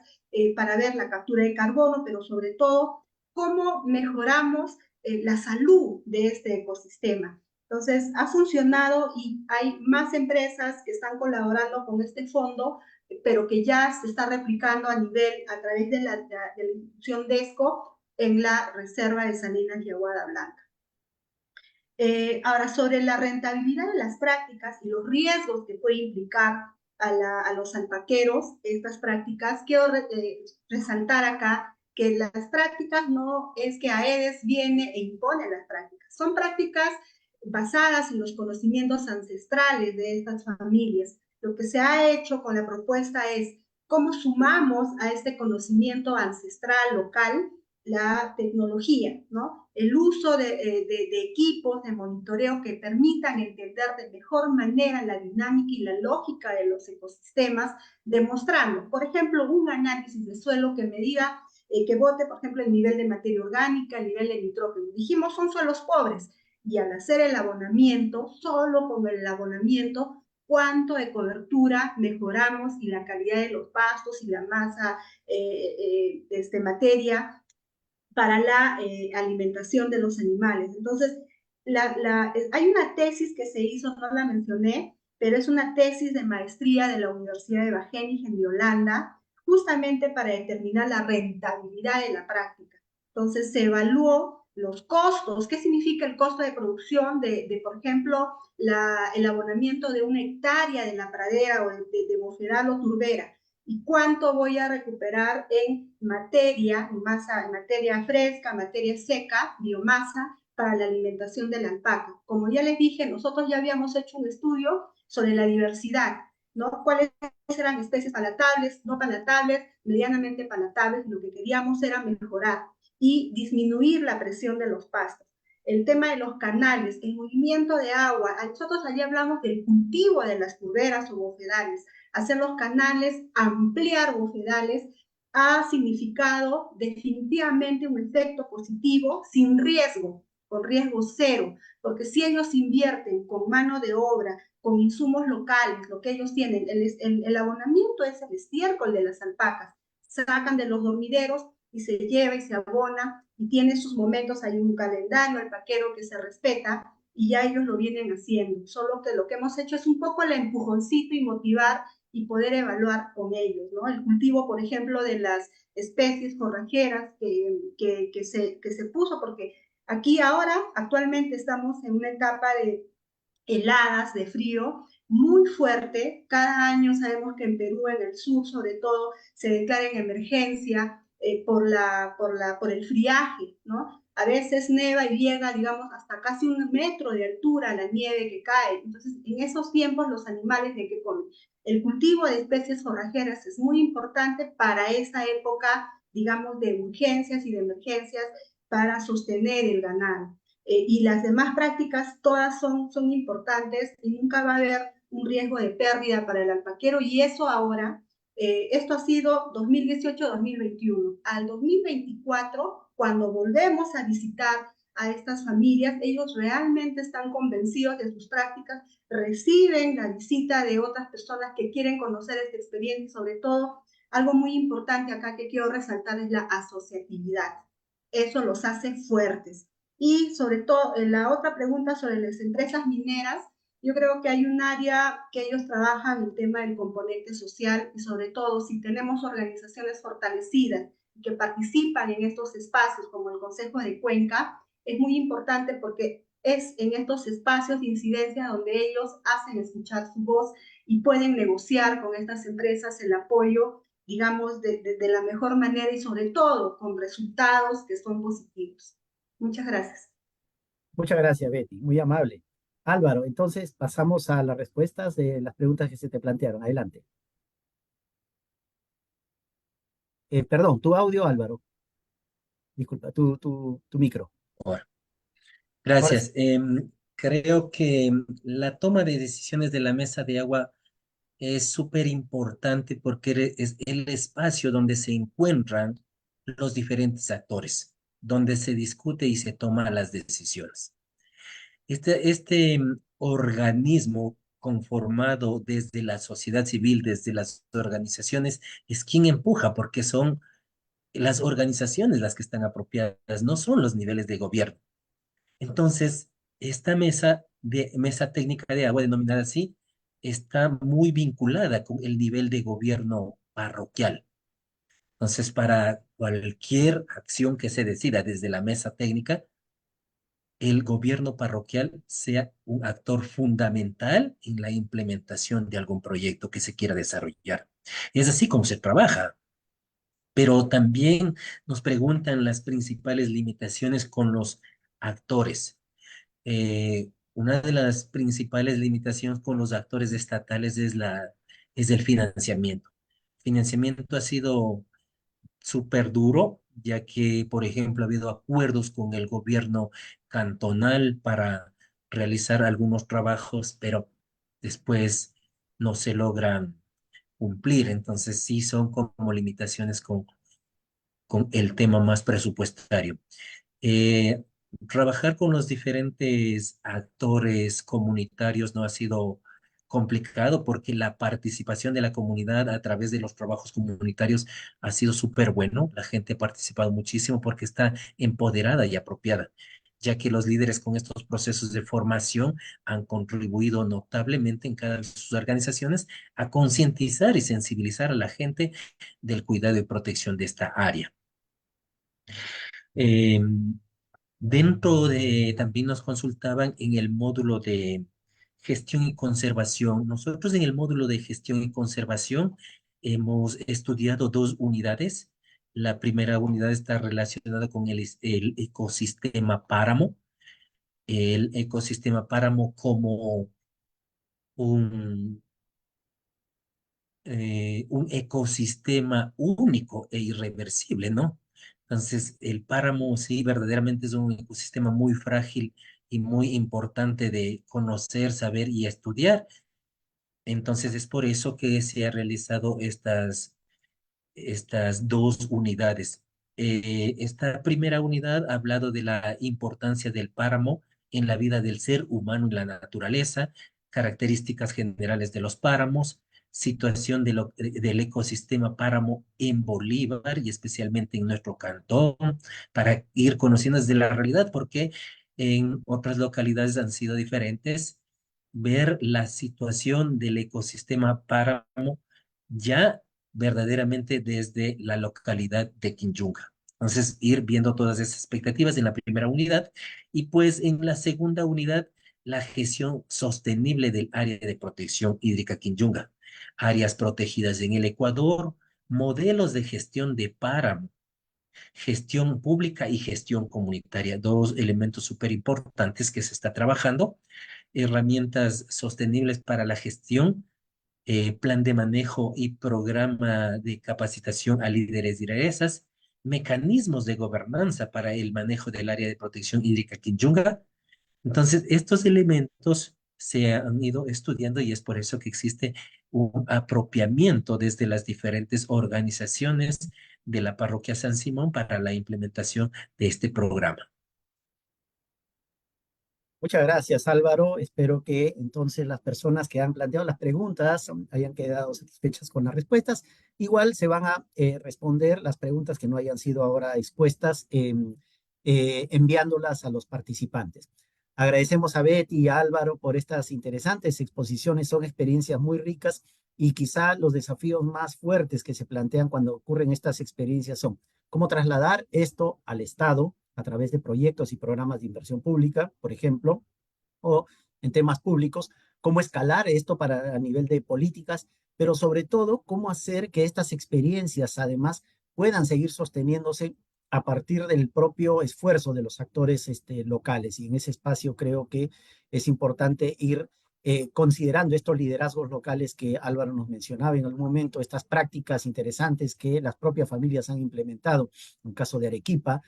para ver la captura de carbono, pero sobre todo cómo mejoramos la salud de este ecosistema. Entonces, ha funcionado y hay más empresas que están colaborando con este fondo pero que ya se está replicando a través de la institución DESCO en la Reserva de Salinas y Aguada Blanca. Ahora, sobre la rentabilidad de las prácticas y los riesgos que puede implicar a los alpaqueros estas prácticas, quiero resaltar acá que las prácticas no es que AEDES viene e impone las prácticas, son prácticas basadas en los conocimientos ancestrales de estas familias. Lo que se ha hecho con la propuesta es cómo sumamos a este conocimiento ancestral local la tecnología, ¿no? El uso de equipos de monitoreo que permitan entender de mejor manera la dinámica y la lógica de los ecosistemas, demostrando, por ejemplo, un análisis de suelo que me diga, que bote, por ejemplo, el nivel de materia orgánica, el nivel de nitrógeno. Dijimos, son suelos pobres, y al hacer el abonamiento, solo con el abonamiento, cuánto de cobertura mejoramos y la calidad de los pastos y la masa materia para la alimentación de los animales. Entonces, hay una tesis que se hizo, no la mencioné, pero es una tesis de maestría de la Universidad de Wageningen de Holanda, justamente para determinar la rentabilidad de la práctica. Entonces, se evaluó los costos. ¿Qué significa el costo de producción por ejemplo, el abonamiento de 1 hectárea de la pradera o de bofedal o turbera? ¿Y cuánto voy a recuperar en materia, en materia fresca, materia seca, biomasa, para la alimentación de la alpaca? Como ya les dije, nosotros ya habíamos hecho un estudio sobre la diversidad, ¿no? ¿Cuáles eran especies palatables, no palatables, medianamente palatables? Lo que queríamos era mejorar y disminuir la presión de los pastos. El tema de los canales, el movimiento de agua. Nosotros allí hablamos del cultivo de las turberas o bofedales. Hacer los canales, ampliar bofedales, ha significado definitivamente un efecto positivo sin riesgo, con riesgo cero, porque si ellos invierten con mano de obra, con insumos locales, lo que ellos tienen, el abonamiento es el estiércol de las alpacas, sacan de los dormideros y se lleva y se abona y tiene sus momentos, hay un calendario alpaquero que se respeta y ya ellos lo vienen haciendo, solo que lo que hemos hecho es un poco el empujoncito y motivar y poder evaluar con ellos, ¿no? El cultivo, por ejemplo, de las especies forrajeras que se puso, porque aquí ahora, actualmente estamos en una etapa de heladas, de frío, muy fuerte. Cada año sabemos que en Perú, en el sur sobre todo, se declara en emergencia por el friaje, ¿no? A veces neva y llega, digamos, hasta casi 1 metro de altura la nieve que cae. Entonces, en esos tiempos, los animales de qué comen. El cultivo de especies forrajeras es muy importante para esa época, digamos, de urgencias y de emergencias para sostener el ganado. Y las demás prácticas todas son importantes y nunca va a haber un riesgo de pérdida para el alpaquero, y eso ahora, esto ha sido 2018-2021. Al 2024, cuando volvemos a visitar a estas familias, ellos realmente están convencidos de sus prácticas, reciben la visita de otras personas que quieren conocer esta experiencia y sobre todo, algo muy importante acá que quiero resaltar es la asociatividad. Eso los hace fuertes. Y sobre todo, la otra pregunta sobre las empresas mineras, yo creo que hay un área que ellos trabajan, el tema del componente social, y sobre todo si tenemos organizaciones fortalecidas que participan en estos espacios como el Consejo de Cuenca, es muy importante porque es en estos espacios de incidencia donde ellos hacen escuchar su voz y pueden negociar con estas empresas el apoyo, digamos, de la mejor manera y sobre todo con resultados que son positivos. Muchas gracias. Muchas gracias, Betty, muy amable. Álvaro, entonces pasamos a las respuestas de las preguntas que se te plantearon. Adelante. Perdón, tu audio, Álvaro. Disculpa, tu micro. Bueno, Ahora sí. gracias. Creo que la toma de decisiones de la mesa de agua es súper importante porque es el espacio donde se encuentran los diferentes actores, donde se discute y se toman las decisiones. Este organismo conformado desde la sociedad civil, desde las organizaciones, es quien empuja, porque son las organizaciones las que están apropiadas, no son los niveles de gobierno. Entonces, esta mesa técnica de agua, denominada así, está muy vinculada con el nivel de gobierno parroquial. Entonces, para cualquier acción que se decida desde la mesa técnica, el gobierno parroquial sea un actor fundamental en la implementación de algún proyecto que se quiera desarrollar. Es así como se trabaja, pero también nos preguntan las principales limitaciones con los actores. Una de las principales limitaciones con los actores estatales es el financiamiento. Financiamiento ha sido súper duro, ya que, por ejemplo, ha habido acuerdos con el gobierno cantonal para realizar algunos trabajos, pero después no se logran cumplir. Entonces, sí son como limitaciones con el tema más presupuestario. Eh, Trabajar con los diferentes actores comunitarios no ha sido complicado porque la participación de la comunidad a través de los trabajos comunitarios ha sido súper bueno. La gente ha participado muchísimo porque está empoderada y apropiada, ya que los líderes con estos procesos de formación han contribuido notablemente en cada de sus organizaciones a concientizar y sensibilizar a la gente del cuidado y protección de esta área. Eh, Dentro de, también nos consultaban en el módulo de gestión y conservación. Nosotros en el módulo de gestión y conservación hemos estudiado dos unidades. La primera unidad está relacionada con el ecosistema páramo. El ecosistema páramo como un, un ecosistema único e irreversible, ¿no? Entonces, el páramo sí verdaderamente es un ecosistema muy frágil y muy importante de conocer, saber y estudiar. Entonces, es por eso que se han realizado estas dos unidades. Esta primera unidad ha hablado de la importancia del páramo en la vida del ser humano y la naturaleza, características generales de los páramos, situación del ecosistema páramo en Bolívar y especialmente en nuestro cantón, para ir conociendo desde la realidad, porque en otras localidades han sido diferentes, ver la situación del ecosistema páramo ya verdaderamente desde la localidad de Quinchunga. Entonces, ir viendo todas esas expectativas en la primera unidad y pues en la segunda unidad, la gestión sostenible del área de protección hídrica Quinchunga, áreas protegidas en el Ecuador, modelos de gestión de páramo, gestión pública y gestión comunitaria, dos elementos súper importantes que se está trabajando, herramientas sostenibles para la gestión, plan de manejo y programa de capacitación a líderes y lideresas, mecanismos de gobernanza para el manejo del área de protección hídrica Quinchunga. Entonces, estos elementos se han ido estudiando y es por eso que existe un apropiamiento desde las diferentes organizaciones de la parroquia San Simón para la implementación de este programa. Muchas gracias, Álvaro. Espero que entonces las personas que han planteado las preguntas hayan quedado satisfechas con las respuestas. Igual se van a responder las preguntas que no hayan sido ahora expuestas, enviándolas a los participantes. Agradecemos a Betty y a Álvaro por estas interesantes exposiciones. Son experiencias muy ricas y quizá los desafíos más fuertes que se plantean cuando ocurren estas experiencias son cómo trasladar esto al Estado a través de proyectos y programas de inversión pública, por ejemplo, o en temas públicos, cómo escalar esto para a nivel de políticas, pero sobre todo cómo hacer que estas experiencias además puedan seguir sosteniéndose a partir del propio esfuerzo de los actores locales. Y en ese espacio creo que es importante ir considerando estos liderazgos locales que Álvaro nos mencionaba en algún momento, estas prácticas interesantes que las propias familias han implementado, en el caso de Arequipa.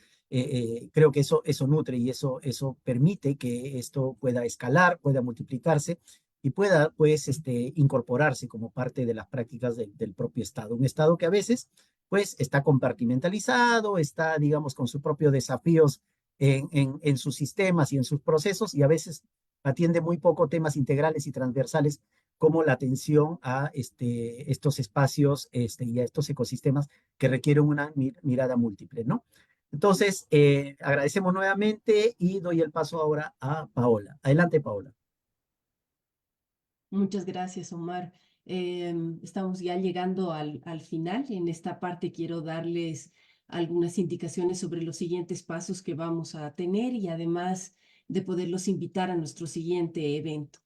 Creo que eso nutre y eso permite que esto pueda escalar, pueda multiplicarse y pueda, pues, incorporarse como parte de las prácticas del propio Estado. Un Estado que a veces, pues, está compartimentalizado, está, digamos, con sus propios desafíos en sus sistemas y en sus procesos y a veces atiende muy poco temas integrales y transversales como la atención a estos espacios y a estos ecosistemas que requieren una mirada múltiple, ¿no? Entonces, agradecemos nuevamente y doy el paso ahora a Paola. Adelante, Paola. Muchas gracias, Omar. Estamos ya llegando al final. En esta parte quiero darles algunas indicaciones sobre los siguientes pasos que vamos a tener y además de poderlos invitar a nuestro siguiente evento.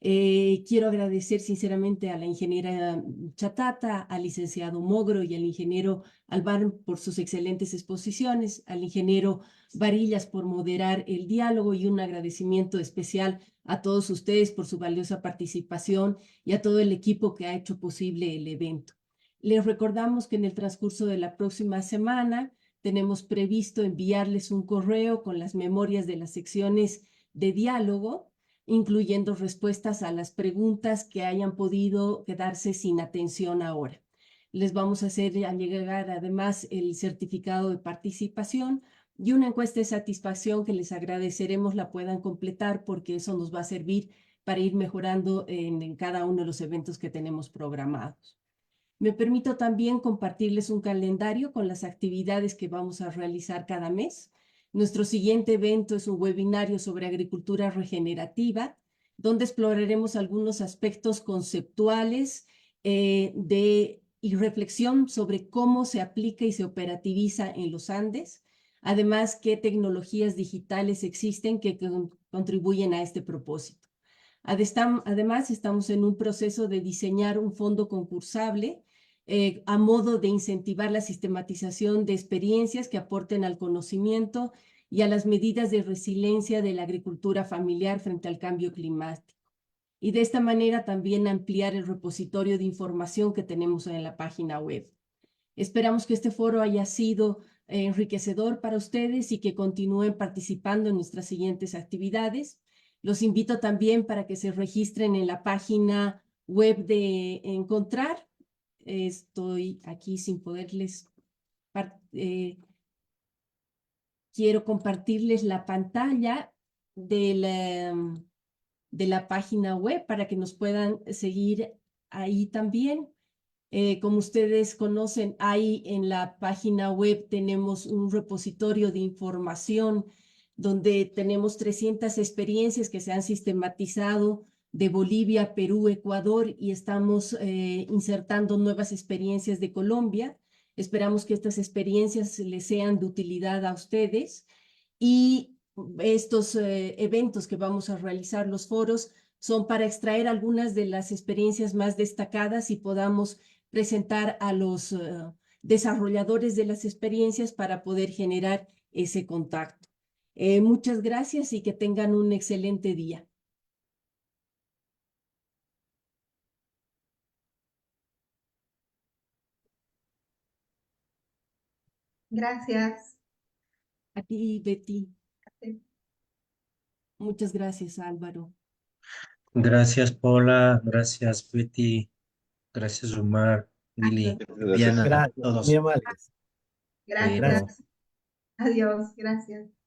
Quiero agradecer sinceramente a la ingeniera Chatata, al licenciado Mogro y al ingeniero Alvar por sus excelentes exposiciones, al ingeniero Varillas por moderar el diálogo y un agradecimiento especial a todos ustedes por su valiosa participación y a todo el equipo que ha hecho posible el evento. Les recordamos que en el transcurso de la próxima semana tenemos previsto enviarles un correo con las memorias de las secciones de diálogo, incluyendo respuestas a las preguntas que hayan podido quedarse sin atención ahora. Les vamos a hacer llegar además el certificado de participación y una encuesta de satisfacción que les agradeceremos la puedan completar porque eso nos va a servir para ir mejorando en cada uno de los eventos que tenemos programados. Me permito también compartirles un calendario con las actividades que vamos a realizar cada mes. Nuestro siguiente evento es un webinario sobre agricultura regenerativa, donde exploraremos algunos aspectos conceptuales y reflexión sobre cómo se aplica y se operativiza en los Andes. Además, qué tecnologías digitales existen que contribuyen a este propósito. Además, estamos en un proceso de diseñar un fondo concursable a modo de incentivar la sistematización de experiencias que aporten al conocimiento y a las medidas de resiliencia de la agricultura familiar frente al cambio climático. Y de esta manera también ampliar el repositorio de información que tenemos en la página web. Esperamos que este foro haya sido enriquecedor para ustedes y que continúen participando en nuestras siguientes actividades. Los invito también para que se registren en la página web de Encontrar. Estoy aquí sin poderles... quiero compartirles la pantalla de la página web para que nos puedan seguir ahí también. Como ustedes conocen, ahí en la página web tenemos un repositorio de información donde tenemos 300 experiencias que se han sistematizado de Bolivia, Perú, Ecuador y estamos insertando nuevas experiencias de Colombia. Esperamos que estas experiencias les sean de utilidad a ustedes y estos eventos que vamos a realizar, los foros, son para extraer algunas de las experiencias más destacadas y podamos presentar a los desarrolladores de las experiencias para poder generar ese contacto. Muchas gracias y que tengan un excelente día. Gracias. A ti, Betty. Muchas gracias, Álvaro. Gracias, Paula. Gracias, Betty. Gracias, Omar, Willy, Gracias. Diana, Gracias, muy todos. amables. Gracias. Bueno. Adiós. Gracias.